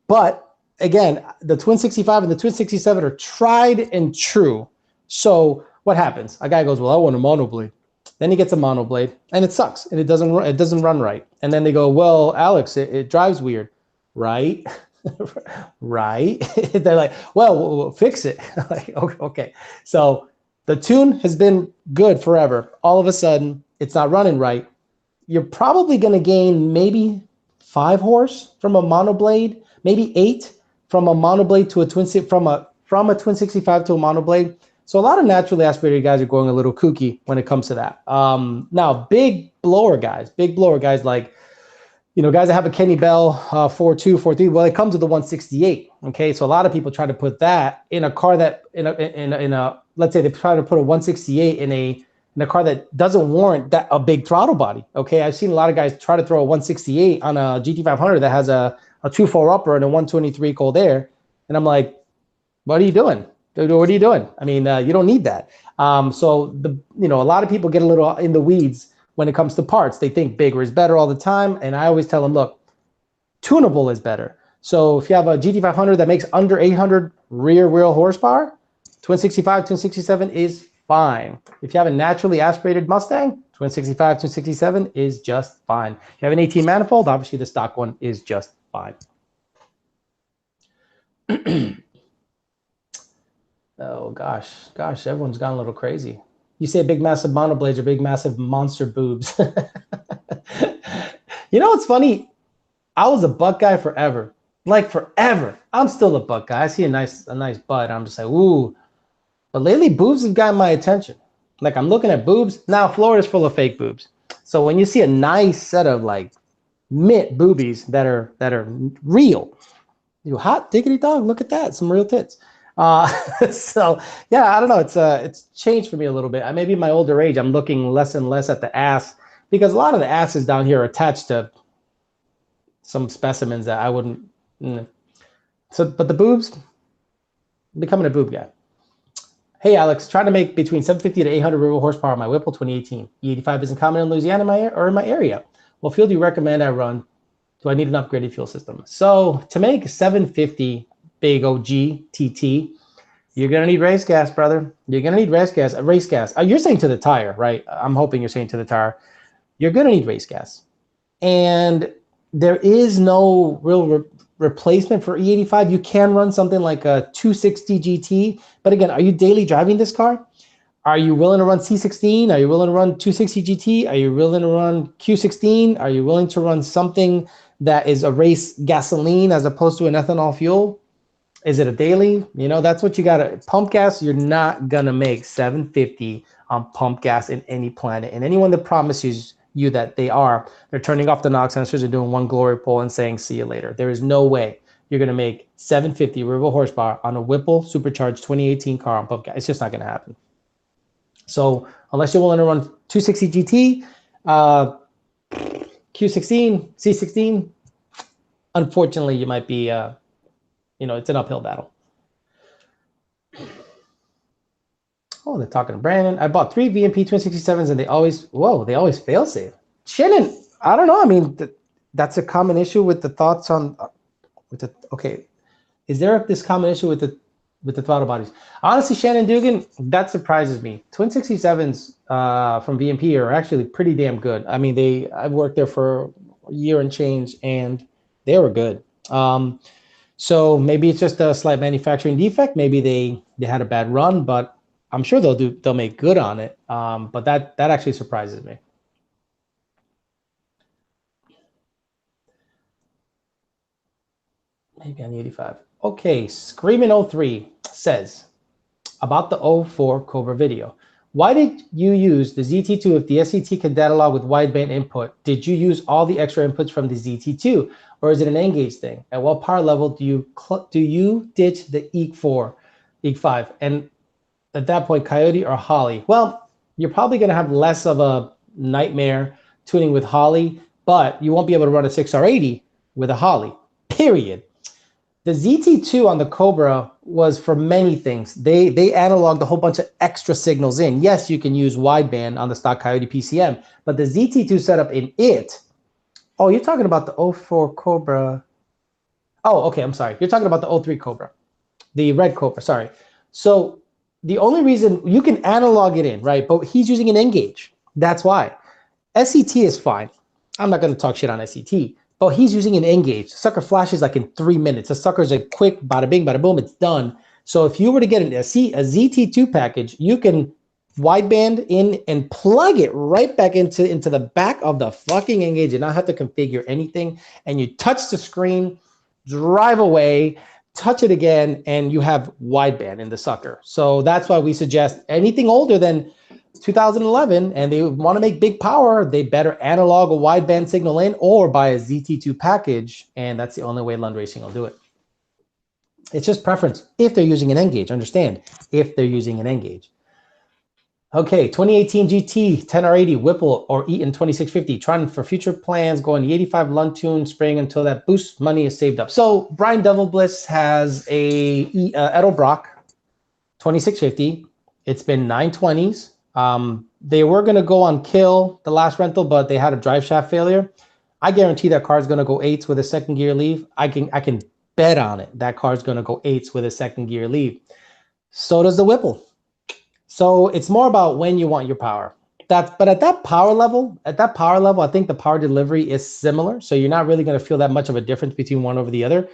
But again, the Twin 65 and the Twin 67 are tried and true. So what happens? A guy goes, well, I want a monoblade. Then he gets a monoblade and it sucks and it doesn't run right. And then they go, well, Alex, it drives weird, right? Right? They're like, well, we'll fix it. Like, okay. So the tune has been good forever. All of a sudden, it's not running right. You're probably going to gain maybe 5 horse from a monoblade, maybe 8 from a monoblade to a twin from a Twin 65 to a monoblade. So a lot of naturally aspirated guys are going a little kooky when it comes to that. Now, big blower guys like, guys that have a Kenny Bell 4.2, 4.3, well, it comes with the 168. Okay, so a lot of people try to put that in a car that in a let's say they try to put a 168 in a car that doesn't warrant that a big throttle body. Okay, I've seen a lot of guys try to throw a 168 on a GT500 that has a 2.4 upper and a 123 cold air, and I'm like, what are you doing? What are you doing? I mean, you don't need that. So a lot of people get a little in the weeds when it comes to parts. They think bigger is better all the time. And I always tell them, look, tunable is better. So if you have a GT500 that makes under 800 rear wheel horsepower, Twin 65, Twin 67 is fine. If you have a naturally aspirated Mustang, Twin 65, Twin 67 is just fine. If you have an 18 manifold, obviously the stock one is just fine. Oh, gosh, everyone's gone a little crazy. You say big, massive monoblades or big, massive monster boobs. What's funny? I was a butt guy forever. Like forever. I'm still a butt guy. I see a nice butt. I'm just like, ooh. But lately, boobs have gotten my attention. Like I'm looking at boobs. Now, Florida's full of fake boobs. So when you see a nice set of like mint boobies that are real, you go, hot diggity dog, look at that. Some real tits. So yeah, I don't know. It's changed for me a little bit. Maybe in my older age, I'm looking less and less at the ass because a lot of the asses down here are attached to some specimens that I wouldn't. So, but the boobs, I'm becoming a boob guy. Hey, Alex, trying to make between 750 to 800 rear horsepower on my Whipple 2018. E85 isn't common in Louisiana or in my area. What fuel do you recommend I run? Do I need an upgraded fuel system? So to make 750 big OG TT, you're gonna need race gas, brother. You're gonna need race gas. You're saying to the tire, right? I'm hoping you're saying to the tire. You're gonna need race gas, and there is no real replacement for E85. You can run something like a 260 GT, but again, are you daily driving this car? Are you willing to run C16? Are you willing to run 260 GT? Are you willing to run Q16? Are you willing to run something that is a race gasoline as opposed to an ethanol fuel? Is it a daily? You know, that's what you got to pump gas. You're not going to make 750 on pump gas in any planet. And anyone that promises you that they're turning off the knock sensors and doing one glory pole and saying, see you later. There is no way you're going to make 750 real horsepower on a Whipple supercharged 2018 car on pump gas. It's just not going to happen. So unless you're willing to run 260 GT, Q16, C16, unfortunately, you might be, it's an uphill battle. Oh, they're talking to Brandon. I bought 3 VMP 267s and they always fail safe. Shannon, I don't know. I mean, that's a common issue with the thoughts on, okay. Is there this common issue with the throttle bodies? Honestly, Shannon Dugan, that surprises me. Twin 67s from VMP are actually pretty damn good. I mean, I've worked there for a year and change and they were good. So maybe it's just a slight manufacturing defect. Maybe they had a bad run, but I'm sure they'll make good on it. But that actually surprises me. Maybe on the 85. Okay, Screamin'03 says about the 04 Cobra video. Why did you use the ZT2 if the SCT can data log with wideband input? Did you use all the extra inputs from the ZT2, or is it an N-gauge thing? At what power level do you ditch the EEC4, EEC5? And at that point, Coyote or Holly? Well, you're probably going to have less of a nightmare tuning with Holly, but you won't be able to run a 6R80 with a Holly, period. The ZT2 on the Cobra was for many things. They analoged a whole bunch of extra signals in. Yes, you can use wideband on the stock Coyote PCM, but the ZT2 setup in it, oh, you're talking about the 04 Cobra. Oh, okay, I'm sorry. You're talking about the 03 Cobra, the red Cobra, sorry. So the only reason you can analog it in, right? But he's using an N-gauge. That's why. SCT is fine. I'm not going to talk shit on SCT. But he's using an N-gauge. Sucker flashes like in 3 minutes. The sucker's a quick bada bing, bada boom, it's done. So if you were to get a ZT2 package, you can wideband in and plug it right back into the back of the fucking N-gauge and not have to configure anything. And you touch the screen, drive away, touch it again, and you have wideband in the sucker. So that's why we suggest anything older than 2011 and they want to make big power, they better analog a wideband signal in or buy a ZT2 package, and that's the only way Lund Racing will do it. It's just preference if they're using an N-gauge. Understand, if they're using an N-gauge. Okay, 2018 GT 10R80 Whipple or Eaton 2650. Trying for future plans, going the 85 Lund tune, spraying until that boost money is saved up. So Brian Devil Bliss has a Edelbrock 2650. It's been 920s. They were going to go on kill the last rental, but they had a drive shaft failure. I guarantee that car is going to go 8s with a second gear leave. I can bet on it. That car is going to go 8s with a second gear leave. So does the Whipple. So it's more about when you want your power. But at that power level, I think the power delivery is similar. So you're not really going to feel that much of a difference between one over the other.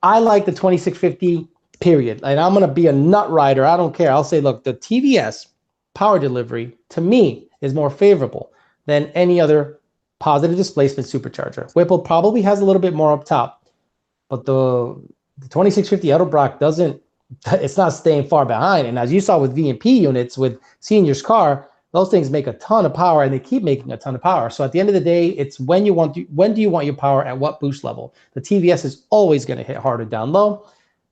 I like the 2650, period. And I'm going to be a nut rider. I don't care. I'll say, look, the TVS power delivery to me is more favorable than any other positive displacement supercharger. Whipple probably has a little bit more up top, but the 2650 Edelbrock it's not staying far behind. And as you saw with VMP units with Senior's car, those things make a ton of power and they keep making a ton of power. So at the end of the day, it's when do you want your power at what boost level? The TVS is always going to hit harder down low.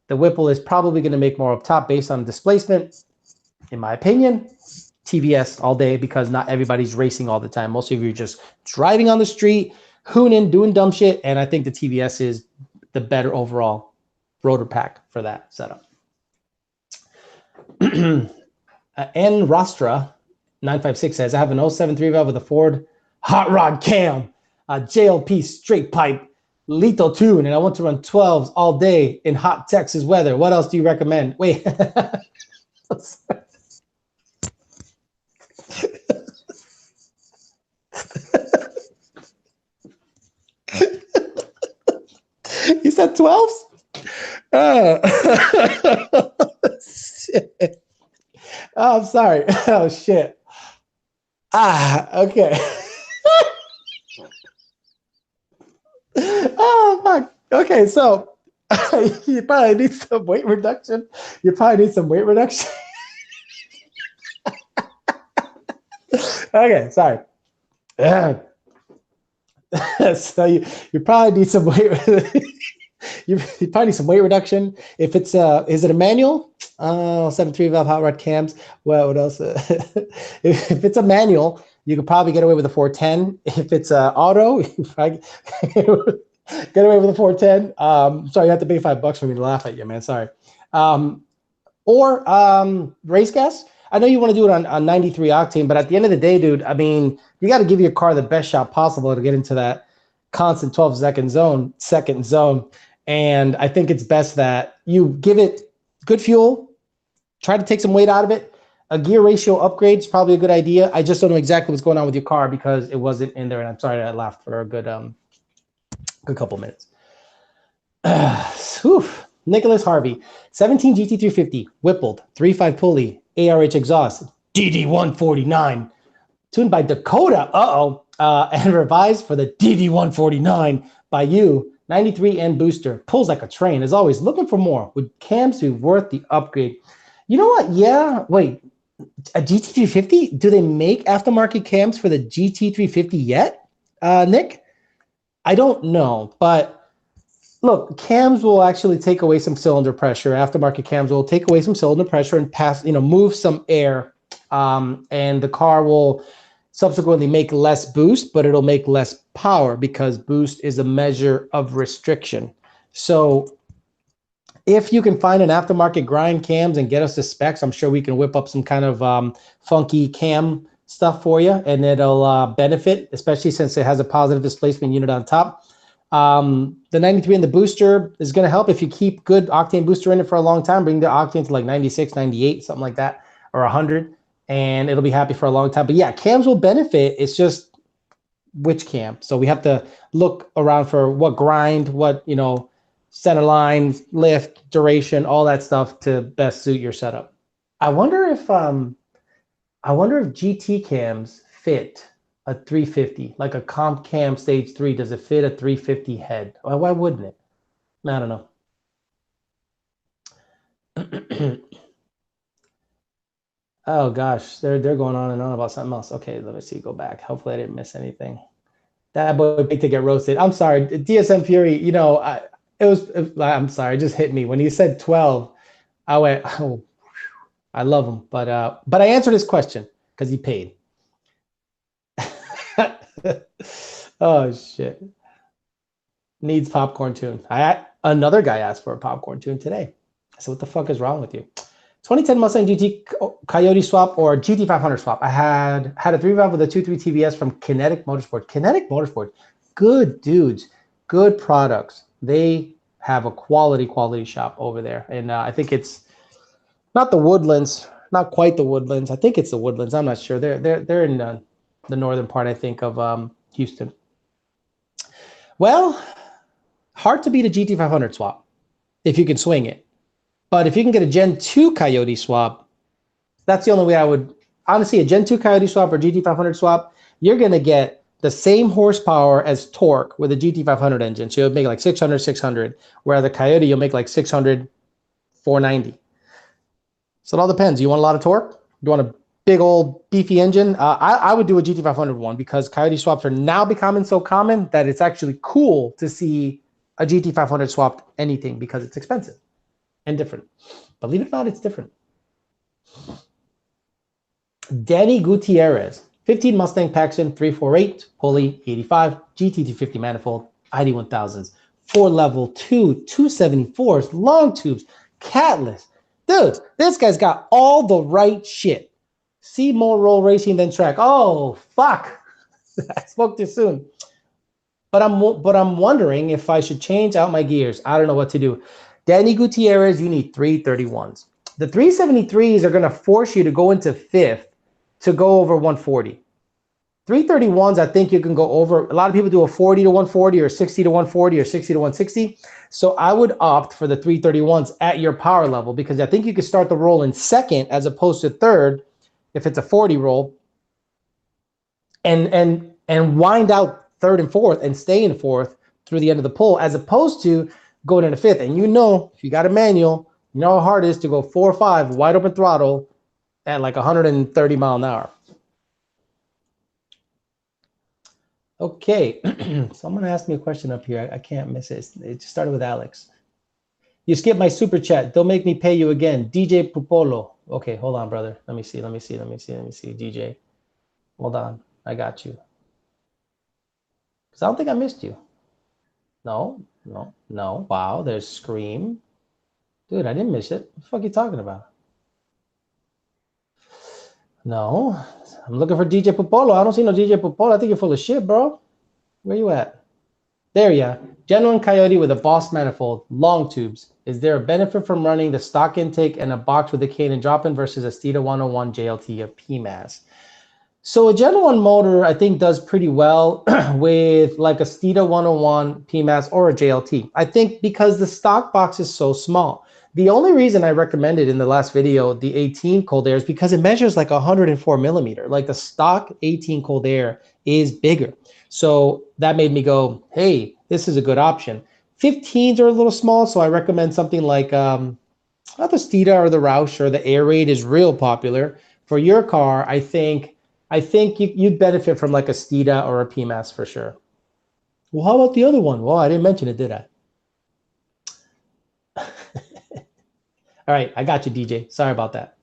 The Whipple is probably going to make more up top based on displacement. In my opinion, TVS all day, because not everybody's racing all the time. Most of you are just driving on the street, hooning, doing dumb shit, and I think the TVS is the better overall rotor pack for that setup. N Rostra 956 says, I have an 073 valve with a Ford hot rod cam, a JLP straight pipe, lethal tune, and I want to run 12s all day in hot Texas weather. What else do you recommend? Wait. You said 12s? Shit. Oh, I'm sorry. Oh, shit. Okay. Oh, fuck. Okay, so you probably need some weight reduction. You probably need some weight reduction. Okay, sorry. So you probably need some weight. You probably need some weight reduction. If it's is it a manual? 7.3 valve hot rod cams. Well, what else? If it's a manual, you could probably get away with a 410. If it's auto, you probably get away with a 410. Sorry, you have to pay $5 for me to laugh at you, man. Sorry. Or race gas. I know you want to do it on 93 octane, but at the end of the day, dude, I mean, you got to give your car the best shot possible to get into that constant 12-second zone. And I think it's best that you give it good fuel, try to take some weight out of it. A gear ratio upgrade is probably a good idea. I just don't know exactly what's going on with your car because it wasn't in there, and I'm sorry I laughed for a good couple minutes. Nicholas Harvey, 17 GT350, Whippled, 3.5 pulley, ARH exhaust, DD149, tuned by Dakota, and revised for the DD149 by you, 93 and booster, pulls like a train. As always, looking for more. Would cams be worth the upgrade? You know what? Yeah, wait, a GT350? Do they make aftermarket cams for the GT350 yet, Nick? I don't know, but look, cams will actually take away some cylinder pressure. Aftermarket cams will take away some cylinder pressure and move some air, and the car will subsequently make less boost, but it'll make less power because boost is a measure of restriction. So if you can find an aftermarket grind cams and get us the specs, I'm sure we can whip up some kind of funky cam stuff for you, and it'll benefit, especially since it has a positive displacement unit on top. The 93 and the booster is going to help if you keep good octane booster in it for a long time. Bring the octane to like 96, 98, something like that, or 100, and it'll be happy for a long time. But yeah, cams will benefit. It's just which cam. So we have to look around for what grind, what, center line, lift, duration, all that stuff to best suit your setup. I wonder if GT cams fit a 350, like a comp cam stage 3. Does it fit a 350 head? Why wouldn't it? I don't know. Oh gosh, they're going on and on about something else. Okay, let me see. Go back. Hopefully I didn't miss anything. That boy big to get roasted. I'm sorry, DSM Fury. I'm sorry, it just hit me when he said 12. I went, oh, I love him, but I answered his question because he paid. Oh shit. Needs popcorn tune. Another guy asked for a popcorn tune today. I said, what the fuck is wrong with you? 2010 Mustang GT Coyote Swap or GT500 swap. I had a 3.5 with a 2.3 TBS from Kinetic Motorsport. Kinetic Motorsport, good dudes, good products. They have a quality shop over there, and I think it's not the Woodlands, not quite the Woodlands. I think it's the Woodlands. I'm not sure. They're in the northern part, I think, of Houston. Well, hard to beat a GT500 swap if you can swing it. But if you can get a Gen 2 Coyote swap, that's the only way I would. Honestly, a Gen 2 Coyote swap or GT500 swap, you're going to get the same horsepower as torque with a GT500 engine. So you'll make like 600, where the Coyote, you'll make like 600, 490. So it all depends. You want a lot of torque? You want a big old beefy engine? I would do a GT500 one because Coyote swaps are now becoming so common that it's actually cool to see a GT500 swapped anything because it's expensive and different. Believe it or not, it's different. Danny Gutierrez, 15 Mustang Paxton 348, pulley 85, GT350 manifold, ID1000s, 4-level 274s, long tubes, catless. Dude, this guy's got all the right shit. See more roll racing than track. Oh, fuck. I spoke too soon. But I'm wondering if I should change out my gears. I don't know what to do. Danny Gutierrez, you need 331s. The 373s are going to force you to go into fifth to go over 140. 331s, I think you can go over. A lot of people do a 40 to 140 or 60 to 140 or 60 to 160. So I would opt for the 331s at your power level, because I think you could start the roll in second as opposed to third if it's a 40 roll, and wind out third and fourth and stay in fourth through the end of the pull, as opposed to going into fifth. And if you got a manual, you know how hard it is to go 4 or 5 wide open throttle at like 130 mile an hour. Okay, someone asked me a question up here. I can't miss it. It just started with Alex. You skipped my super chat. Don't make me pay you again. DJ Pupolo. Okay, hold on, brother. Let me see. DJ. Hold on. I got you. Because I don't think I missed you. No. Wow, there's Scream. Dude, I didn't miss it. What the fuck are you talking about? No, I'm looking for DJ Popolo. I don't see no DJ Popolo. I think you're full of shit, bro. Where you at? There you are. Genuine Coyote with a Boss manifold, long tubes. Is there a benefit from running the stock intake and a box with a cane and drop-in versus a Steeda 101 JLT of PMAS? So a Gen 1 motor, I think, does pretty well with like a Steeda 101 PMAS or a JLT. I think because the stock box is so small. The only reason I recommended in the last video the 18 cold air is because it measures like 104 millimeter. Like the stock 18 cold air is bigger. So that made me go, hey, this is a good option. 15s are a little small, so I recommend something like not the Steeda or the Roush or the Air Raid is real popular. For your car, I think you'd benefit from like a Steeda or a PMAS for sure. Well, how about the other one? Well, I didn't mention it, did I? All right, I got you, DJ. Sorry about that.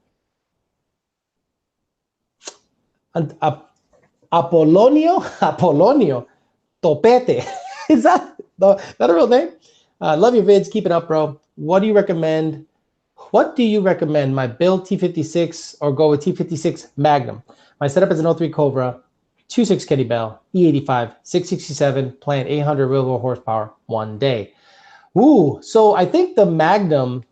Apolonio Topete. Is that a real name? Love your vids. Keep it up, bro. What do you recommend? My build T56 or go with T56 Magnum? My setup is an 03 Cobra, 2.6 Kenny Bell, E85, 667, playing 800 real horsepower one day. Ooh, so I think the Magnum,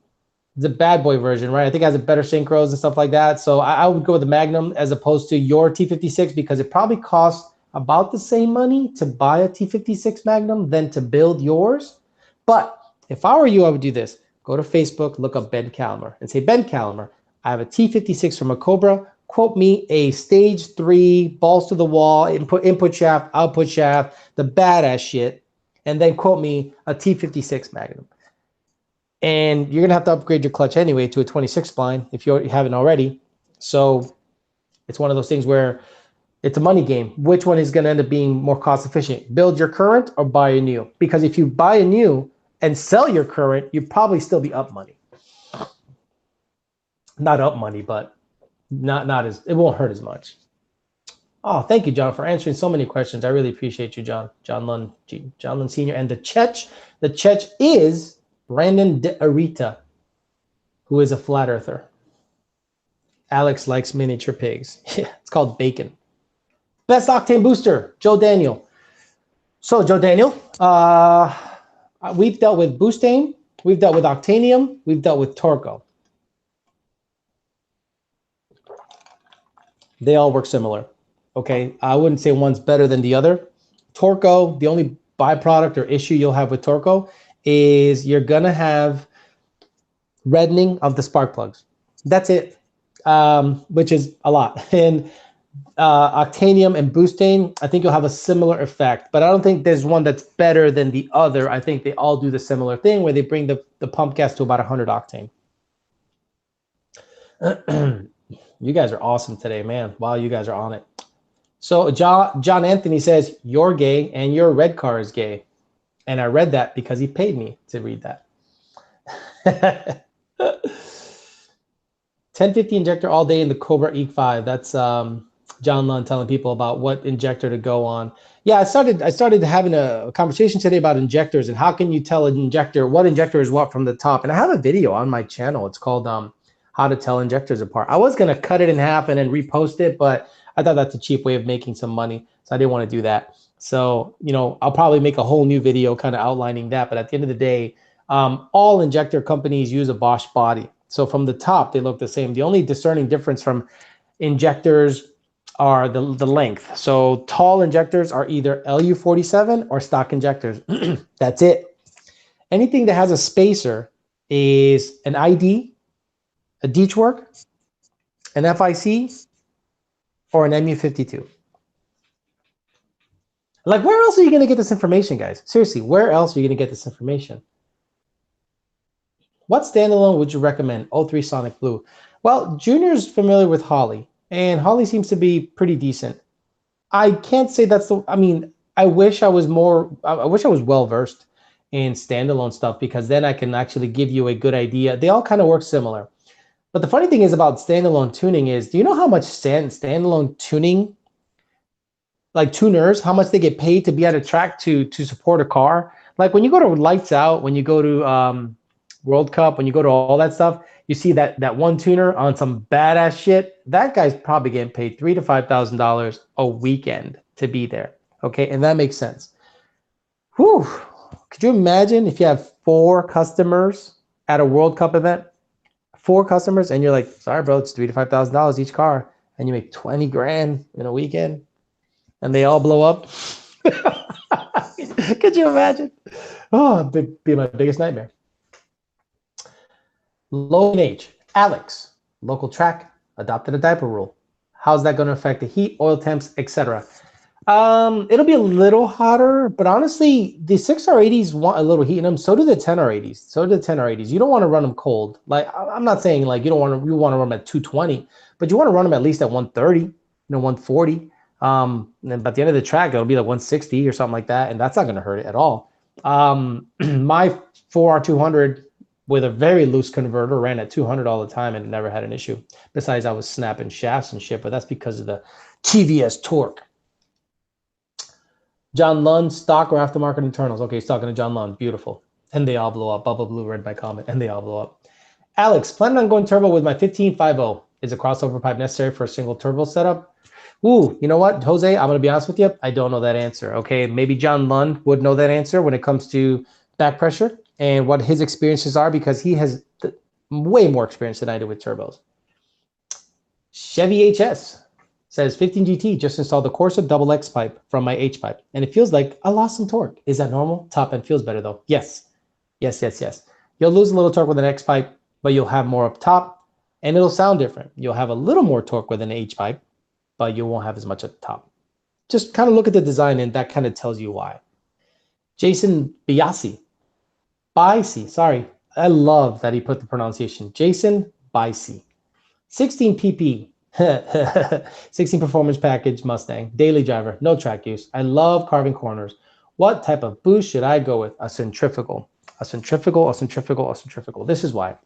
the bad boy version, right? I think it has a better synchros and stuff like that. So I would go with the Magnum as opposed to your T56 because it probably costs about the same money to buy a T56 Magnum than to build yours. But if I were you, I would do this. Go to Facebook, look up Ben Calamer and say, Ben Calamer, I have a T56 from a Cobra. Quote me a stage 3 balls to the wall, input shaft, output shaft, the badass shit. And then quote me a T56 Magnum. And you're going to have to upgrade your clutch anyway to a 26 spline if you haven't already. So it's one of those things where it's a money game. Which one is going to end up being more cost efficient? Build your current or buy a new? Because if you buy a new and sell your current, you'd probably still be up money. Not up money, but not as, it won't hurt as much. Oh, thank you, John, for answering so many questions. I really appreciate you, John. John Lund Sr. And the Chech is Brandon De Arita, who is a flat earther. Alex likes miniature pigs. Yeah, it's called bacon. Best Octane booster, Joe Daniel. So, Joe Daniel, we've dealt with Boostane, we've dealt with Octanium, we've dealt with Torco. They all work similar. Okay, I wouldn't say one's better than the other. Torco, the only byproduct or issue you'll have with Torco is you're gonna have reddening of the spark plugs. That's it, which is a lot. And Octanium and Boostane, I think you'll have a similar effect, but I don't think there's one that's better than the other. I think they all do the similar thing where they bring the pump gas to about 100 octane. You guys are awesome today, man. Wow, you guys are on it. So John Anthony says, you're gay and your red car is gay. And I read that because he paid me to read that. 1050 injector all day in the Cobra E5. That's John Lund telling people about what injector to go on. Yeah, I started having a conversation today about injectors and how can you tell an injector, what injector is what from the top. And I have a video on my channel. It's called How to Tell Injectors Apart. I was going to cut it in half and then repost it, but I thought that's a cheap way of making some money. So I didn't want to do that. So, you know, I'll probably make a whole new video kind of outlining that. But at the end of the day, all injector companies use a Bosch body. So from the top, they look the same. The only discerning difference from injectors are the length. So tall injectors are either LU47 or stock injectors. That's it. Anything that has a spacer is an ID, a Deech work, an FIC, or an MU52. Like, where else are you going to get this information, guys? Seriously, where else are you going to get this information? What standalone would you recommend? 03 Sonic Blue. Well, Junior's familiar with Holly, and Holly seems to be pretty decent. I can't say that's the, I mean, I wish I was well versed in standalone stuff, because then I can actually give you a good idea. They all kind of work similar. But the funny thing is about standalone tuning is, do you know how much standalone tuning, like tuners, how much they get paid to be at a track to support a car? Like when you go to Lights Out, when you go to World Cup, when you go to all that stuff, you see that one tuner on some badass shit. That guy's probably getting paid $3,000 to $5,000 a weekend to be there. Okay, and that makes sense. Whew. Could you imagine if you have 4 customers at a World Cup event? 4 customers, and you're like, sorry, bro, it's $3,000 to $5,000 each car, and you make 20 grand in a weekend, and they all blow up. Could you imagine? Oh, it'd be my biggest nightmare. Low in age. Alex, local track, adopted a diaper rule. How's that going to affect the heat, oil temps, etc.? It'll be a little hotter, but honestly, the 6R80s want a little heat in them. So do the 10R80s. So do the 10R80s. You don't want to run them cold. Like, I'm not saying like you want to run them at 220, but you want to run them at least at 130, 140. And by the end of the track, it'll be like 160 or something like that, and that's not going to hurt it at all. My 4R200 with a very loose converter ran at 200 all the time, and it never had an issue. Besides, I was snapping shafts and shit, but that's because of the TVS torque. John Lund, stock or aftermarket internals? Okay, he's talking to John Lund. Beautiful. And they all blow up. Bubba Blue read my comment, and they all blow up. Alex, planning on going turbo with my 1550. Is a crossover pipe necessary for a single turbo setup? Ooh, you know what, Jose? I'm going to be honest with you. I don't know that answer. Okay, maybe John Lund would know that answer when it comes to back pressure and what his experiences are, because he has way more experience than I do with turbos. Chevy HS says 15 GT just installed the Corsa double X pipe from my H pipe, and it feels like I lost some torque. Is that normal? Top end feels better though. Yes. You'll lose a little torque with an X pipe, but you'll have more up top, and it'll sound different. You'll have a little more torque with an H pipe, but you won't have as much at the top. Just kind of look at the design, and that kind of tells you why. Jason Biasi. Sorry. I love that he put the pronunciation. Jason Biasi. 16 PP. 16 performance package Mustang. Daily driver. No track use. I love carving corners. What type of boost should I go with? A centrifugal. A centrifugal. This is why.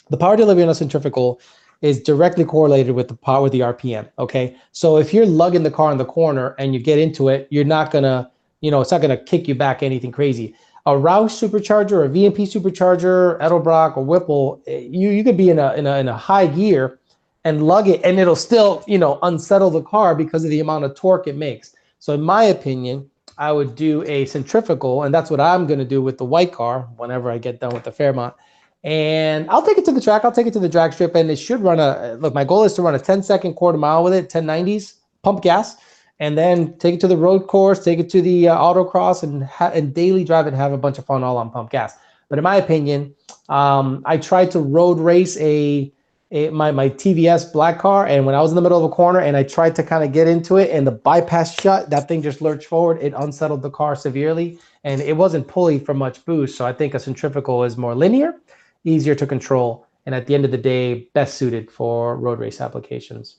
The power delivery on a centrifugal is directly correlated with the power with the RPM. Okay, so if you're lugging the car in the corner and you get into it, you're not gonna, it's not gonna kick you back anything crazy. A Roush supercharger, a VMP supercharger, Edelbrock or Whipple, you could be in a high gear and lug it, and it'll still unsettle the car because of the amount of torque it makes. So in my opinion, I would do a centrifugal, and that's what I'm gonna do with the white car whenever I get done with the Fairmont. And I'll take it to the track. I'll take it to the drag strip, and it should run look, my goal is to run a 10-second quarter mile with it, 1090s, pump gas, and then take it to the road course, take it to the autocross, and daily drive and have a bunch of fun all on pump gas. But in my opinion, I tried to road race my TVS black car, and when I was in the middle of a corner and I tried to kind of get into it and the bypass shut, that thing just lurched forward. It unsettled the car severely, and it wasn't pulling for much boost. So I think a centrifugal is more linear, easier to control, and at the end of the day, best suited for road race applications.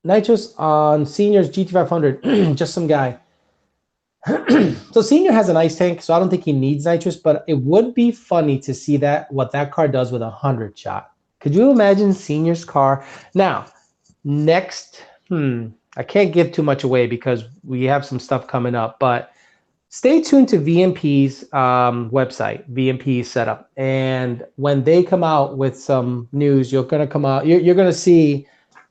Nitrous on Senior's GT500, just some guy. So Senior has an ice tank, so I don't think he needs nitrous, but it would be funny to see what that car does with a 100 shot. Could you imagine Senior's car? Now, next, I can't give too much away because we have some stuff coming up, but stay tuned to VMP's website, VMP's setup. And when they come out with some news, you're going to see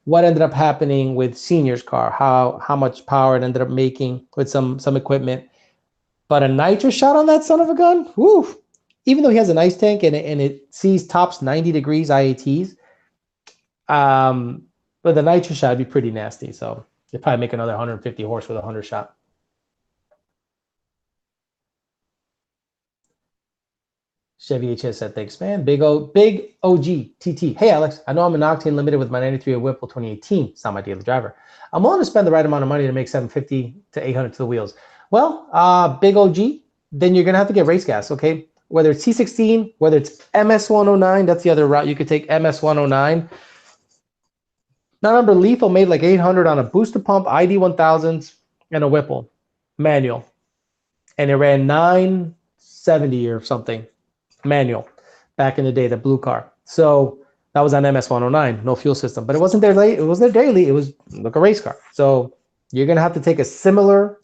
what ended up happening with Senior's car, how much power it ended up making with some equipment. But a nitrous shot on that son of a gun, woo! Even though he has an ice tank and it sees tops 90 degrees IATs, But the nitro shot would be pretty nasty. So you'd probably make another 150 horse with a 100 shot. Chevy HS said, thanks, man. Big OG TT. Hey, Alex, I know I'm an Octane limited with my 93 Whipple 2018. It's not my daily driver. I'm willing to spend the right amount of money to make 750 to 800 to the wheels. Well, big OG, then you're going to have to get race gas, okay? Whether it's C16, whether it's MS109, that's the other route. You could take MS109. Now, remember, Lethal made like 800 on a booster pump, ID 1000s, and a Whipple manual. And it ran 970 or something. Manual back in the day, the blue car. So that was on MS109, no fuel system, but it wasn't there late. It wasn't there daily. It was like a race car. So you're going to have to take a similar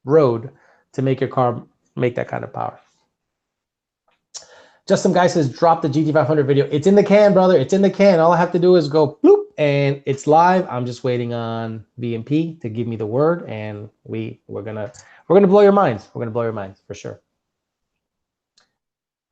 road to make your car make that kind of power. Just some guy says, drop the GT500 video. It's in the can, brother. It's in the can. All I have to do is go bloop and it's live. I'm just waiting on VMP to give me the word, and we're gonna blow your minds. We're gonna blow your minds for sure.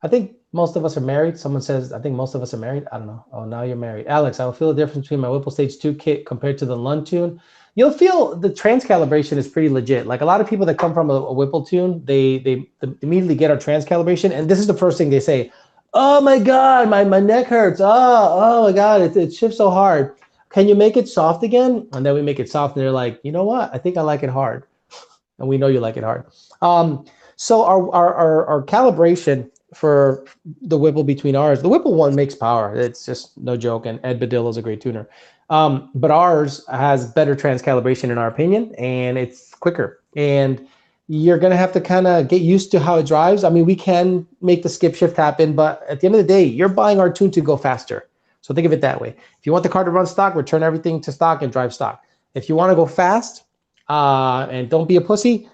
I think most of us are married. Someone says, I think most of us are married. I don't know. Oh, now you're married. Alex, I will feel the difference between my Whipple Stage 2 kit compared to the Lund tune. You'll feel the trans calibration is pretty legit. Like a lot of people that come from a Whipple tune, they immediately get our trans calibration. And this is the first thing they say. Oh my God, my neck hurts. Oh my God, it shifts so hard. Can you make it soft again? And then we make it soft and they're like, you know what? I think I like it hard. And we know you like it hard. So our calibration for the Whipple between ours, the Whipple one makes power. It's just no joke. And Ed Badillo is a great tuner. But ours has better trans calibration in our opinion, and it's quicker. And you're going to have to kind of get used to how it drives. I mean, we can make the skip shift happen, but at the end of the day, you're buying our tune to go faster. So think of it that way. If you want the car to run stock, return everything to stock and drive stock. If you want to go fast and don't be a pussy,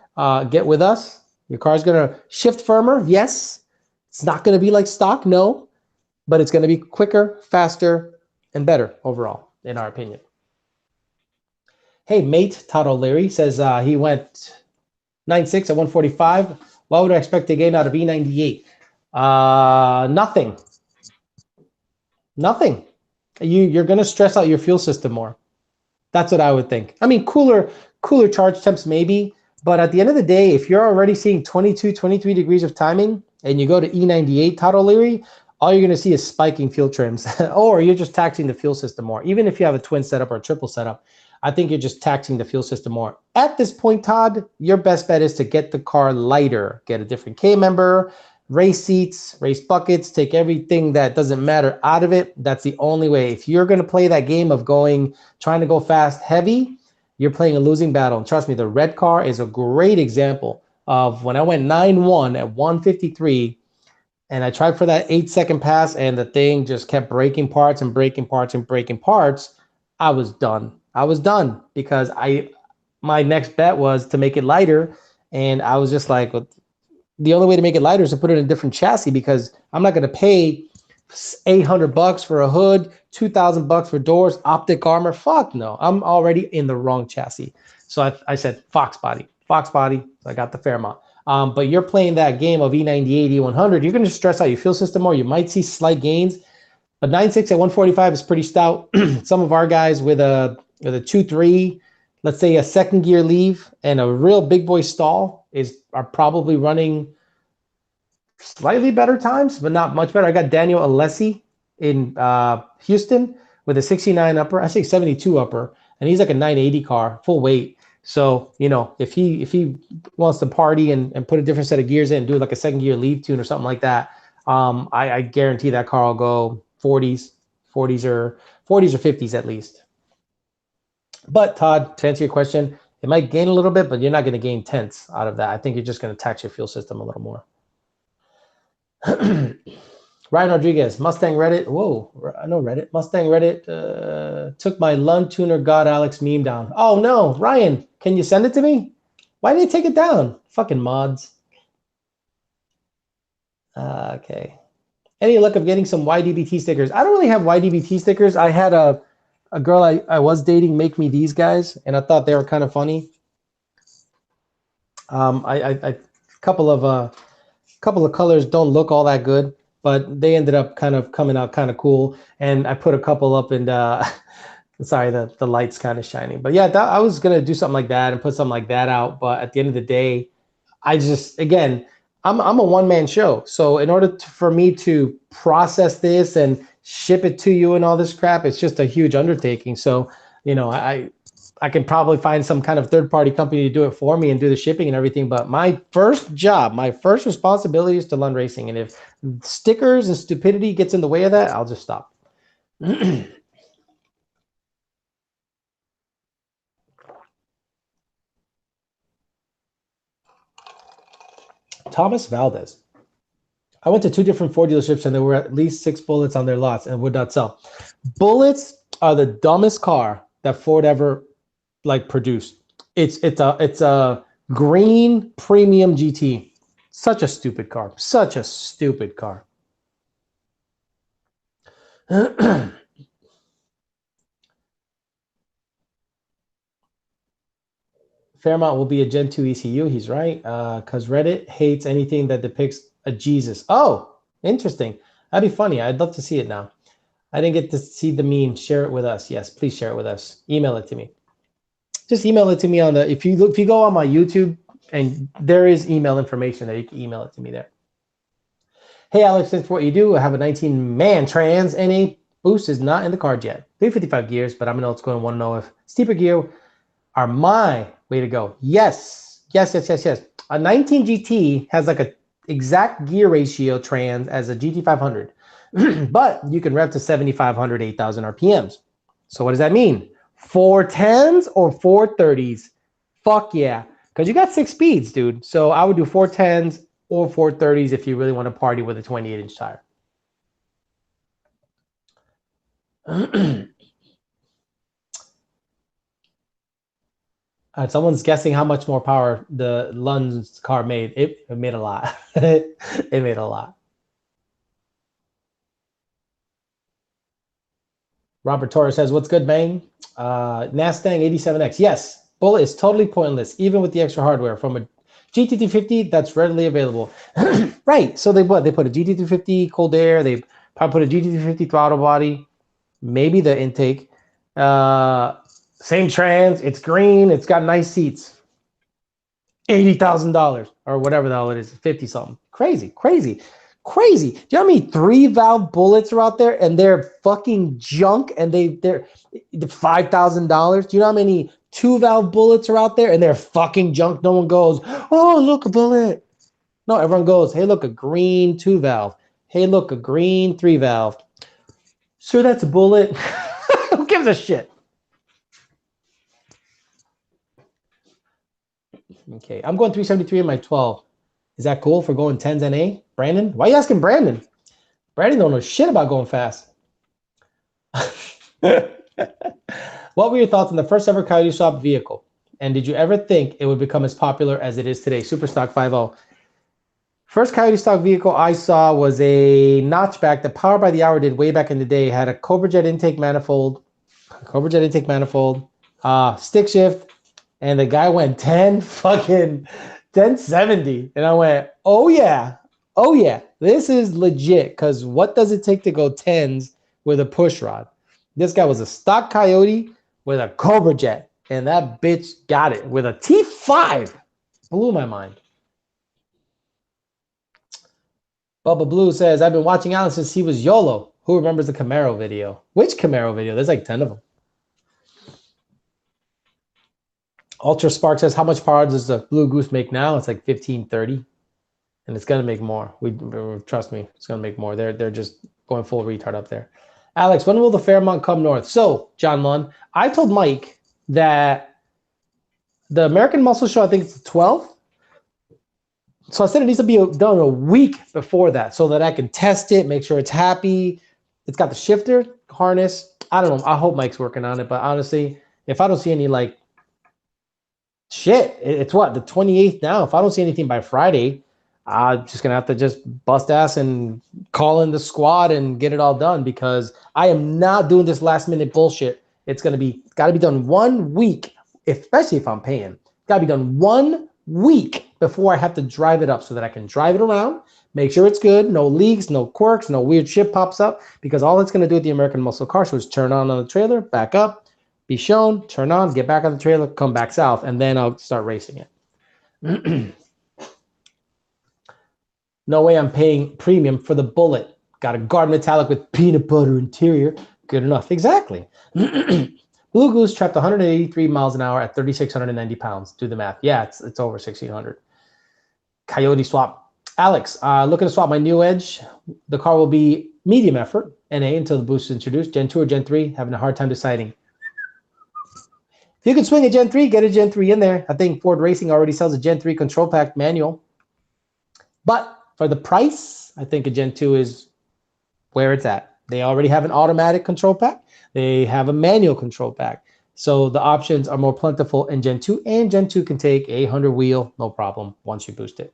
get with us. Your car's going to shift firmer. Yes. It's not going to be like stock, no, but it's going to be quicker, faster, and better overall, in our opinion. Hey, mate, Todd O'Leary says he went 9.6 at 145. What would I expect to gain out of E98? Nothing. Nothing. You're going to stress out your fuel system more. That's what I would think. I mean, cooler charge temps maybe, but at the end of the day, if you're already seeing 22, 23 degrees of timing, and you go to E98, Todd O'Leary, all you're going to see is spiking fuel trims, or you're just taxing the fuel system more. Even if you have a twin setup or a triple setup, I think you're just taxing the fuel system more. At this point, Todd, your best bet is to get the car lighter, get a different K-member, race seats, race buckets, take everything that doesn't matter out of it. That's the only way. If you're going to play that game of trying to go fast, heavy, you're playing a losing battle. And trust me, the red car is a great example of when I went 9.1 at 153 and I tried for that 8-second pass and the thing just kept breaking parts and breaking parts and breaking parts, I was done. I was done because my next bet was to make it lighter, and I was just like, well, the only way to make it lighter is to put it in a different chassis, because I'm not going to pay $800 for a hood, $2,000 for doors, optic armor. Fuck no, I'm already in the wrong chassis. So I said Fox body. So I got the Fairmont. But you're playing that game of E98, E100. You're going to stress out your fuel system more. You might see slight gains, but 9.6 at 145 is pretty stout. Some of our guys with a 2.3, let's say a second gear leave and a real big boy stall are probably running slightly better times, but not much better. I got Daniel Alessi in Houston with a 69 upper, I say 72 upper, and he's like a 980 car, full weight. So, you know, if he wants to party and put a different set of gears in and do like a second gear leave tune or something like that, I guarantee that car will go 40s or 50s at least. But Todd, to answer your question, it might gain a little bit, but you're not going to gain tenths out of that. I think you're just going to tax your fuel system a little more. Ryan Rodriguez, Mustang Reddit. Whoa, I know Reddit. Mustang Reddit took my Lund tuner God Alex meme down. Oh no, Ryan, can you send it to me? Why did they take it down? Fucking mods. Okay. Any luck of getting some YDBT stickers? I don't really have YDBT stickers. I had a girl I was dating make me these guys, and I thought they were kind of funny. A couple of colors don't look all that good. but they ended up kind of coming out kind of cool. And I put a couple up and sorry, the light's kind of shining. But yeah, I was going to do something like that and put something like that out. But at the end of the day, I just, again, I'm a one-man show. So in order for me to process this and ship it to you and all this crap, it's just a huge undertaking. So, you know, I can probably find some kind of third-party company to do it for me and do the shipping and everything. But my first job, my first responsibility is to learn racing. And if stickers and stupidity gets in the way of that, I'll just stop. Thomas Valdez. I went to 2 different Ford dealerships and there were at least 6 bullets on their lots and would not sell. Bullets are the dumbest car that Ford ever like produced. It's a green premium GT. Such a stupid car. Such a stupid car. Fairmont will be a Gen 2 ECU. He's right. Because Reddit hates anything that depicts a Jesus. Oh, interesting. That'd be funny. I'd love to see it now. I didn't get to see the meme. Share it with us. Yes, please share it with us. Email it to me. Just email it to me on the, if you go on my YouTube, and there is email information there, you can email it to me there. Hey Alex, thanks for what you do. I have a 19-man trans NA boost is not in the card yet. 355 gears, but I'm an old school and want to know if steeper gear are my way to go. Yes. A 19 GT has like a exact gear ratio trans as a GT500, but you can rev to 7,500, 8,000 RPMs. So what does that mean? 410s or 430s? Fuck yeah. Because you got 6 speeds, dude. So I would do 410s or 430s if you really want to party with a 28-inch tire. Someone's guessing how much more power the Lund's car made. It made a lot. It made a lot. Robert Torres says, what's good, Bang? Nastang 87X. Yes, Bullet is totally pointless, even with the extra hardware. From a GT250 that's readily available. Right. So they put a GT250 cold air. They probably put a GT250 throttle body. Maybe the intake. Same trans. It's green. It's got nice seats. $80,000 or whatever the hell it is. 50 something. Crazy. Do you know how many 3-valve bullets are out there and they're fucking junk and they're $5,000? Do you know how many 2-valve bullets are out there and they're fucking junk? No one goes, oh, look, a bullet. No, everyone goes, hey, look, a green 2-valve. Hey, look, a green 3-valve. Sure, that's a bullet. Who gives a shit? Okay, I'm going 373 in my 12. Is that cool for going 10s NA? Brandon? Why are you asking Brandon? Brandon don't know shit about going fast. What were your thoughts on the first ever Coyote Swap vehicle? And did you ever think it would become as popular as it is today? Superstock 50. First Coyote Stock vehicle I saw was a notchback that Power by the Hour did way back in the day. Had a Cobra Jet intake manifold, stick shift, and the guy went 1070. And I went, oh yeah, this is legit. Because what does it take to go 10s with a push rod? This guy was a stock Coyote with a Cobra Jet. And that bitch got it with a T5. Blew my mind. Bubba Blue says, I've been watching Alan since he was YOLO. Who remembers the Camaro video? Which Camaro video? There's like 10 of them. Ultra Spark says, how much power does the Blue Goose make now? It's like 1530. And it's going to make more. Trust me, it's going to make more. They're just going full retard up there. Alex, when will the Fairmont come north? So, John Lund, I told Mike that the American Muscle Show, I think it's the 12th. So I said it needs to be done a week before that so that I can test it, make sure it's happy. It's got the shifter, harness. I don't know. I hope Mike's working on it. But honestly, if I don't see any like shit, it's what, the 28th now. If I don't see anything by Friday, I'm just going to have to just bust ass and call in the squad and get it all done because I am not doing this last minute bullshit. It's got to be done 1 week, especially if I'm paying. Got to be done 1 week before I have to drive it up so that I can drive it around, make sure it's good, no leaks, no quirks, no weird shit pops up, because all it's going to do with the American Muscle Car Show is turn on the trailer, back up, be shown, turn on, get back on the trailer, come back south, and then I'll start racing it. No way I'm paying premium for the Bullet. Got a guard metallic with peanut butter interior. Good enough. Exactly. Blue Goose trapped 183 miles an hour at 3,690 pounds. Do the math. Yeah, it's over 1,600. Coyote Swap. Alex, looking to swap my new Edge. The car will be medium effort, NA, until the boost is introduced. Gen 2 or Gen 3, having a hard time deciding. If you can swing a Gen 3, get a Gen 3 in there. I think Ford Racing already sells a Gen 3 control pack manual. But for the price, I think a Gen 2 is where it's at. They already have an automatic control pack. They have a manual control pack. So the options are more plentiful in Gen 2, and Gen 2 can take a 100 wheel, no problem, once you boost it.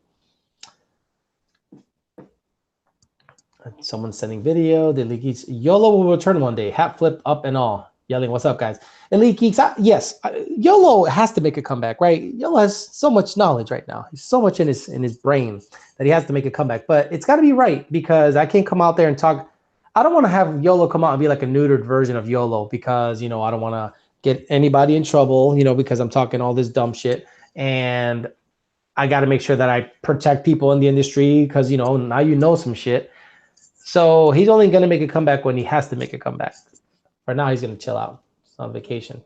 Someone's sending video. The Elite Geeks, YOLO will return one day. Hat flip up and all. Yelling, what's up, guys? Elite Geeks, yes, YOLO has to make a comeback, right? YOLO has so much knowledge right now. He's so much in his brain that he has to make a comeback. But it's got to be right, because I can't come out there and talk. I don't want to have YOLO come out and be like a neutered version of YOLO, because, you know, I don't want to get anybody in trouble, you know, because I'm talking all this dumb shit. And I got to make sure that I protect people in the industry, because, you know, now you know some shit. So he's only going to make a comeback when he has to make a comeback. For now, he's going to chill out. It's on vacation.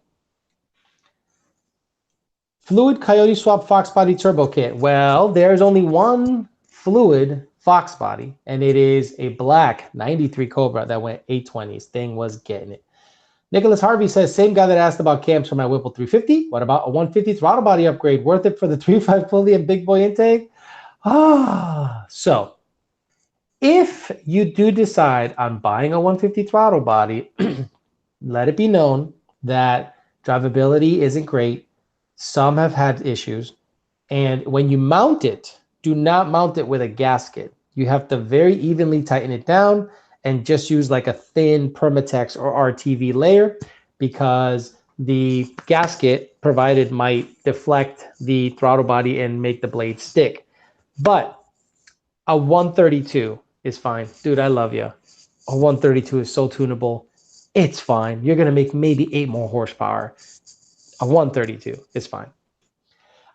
Fluid Coyote Swap Fox Body Turbo Kit. Well, there's only one fluid Fox body, and it is a black 93 Cobra that went 820s. Thing was getting it. Nicholas Harvey says, same guy that asked about cams for my Whipple 350. What about a 150 throttle body upgrade? Worth it for the 3.5 pulley and big boy intake? So if you do decide on buying a 150 throttle body, let it be known that drivability isn't great. Some have had issues. And when you mount it, do not mount it with a gasket. You have to very evenly tighten it down and just use like a thin Permatex or RTV layer, because the gasket provided might deflect the throttle body and make the blade stick. But a 132 is fine. Dude, I love you. A 132 is so tunable. It's fine. You're going to make maybe 8 more horsepower. A 132 is fine.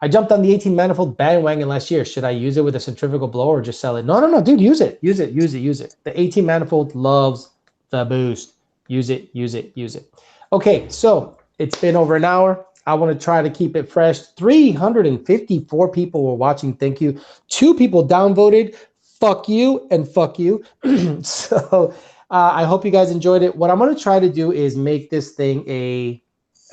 I jumped on the 18 manifold bandwagon last year. Should I use it with a centrifugal blower or just sell it? No, dude, use it. Use it. The 18 manifold loves the boost. Use it. Okay, so it's been over an hour. I want to try to keep it fresh. 354 people were watching. Thank you. 2 people downvoted. Fuck you and fuck you. So I hope you guys enjoyed it. What I'm going to try to do is make this thing a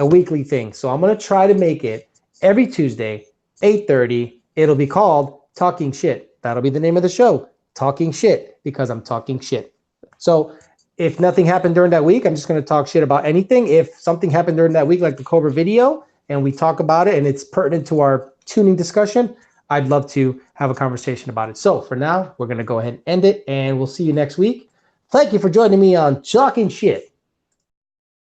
weekly thing. So I'm going to try to make it every Tuesday, 8:30. It'll be called Talking Shit. That'll be the name of the show, Talking Shit, because I'm talking shit. So if nothing happened during that week, I'm just going to talk shit about anything. If something happened during that week, like the Cobra video, and we talk about it and it's pertinent to our tuning discussion, I'd love to have a conversation about it. So for now, we're going to go ahead and end it, and we'll see you next week. Thank you for joining me on Talking Shit.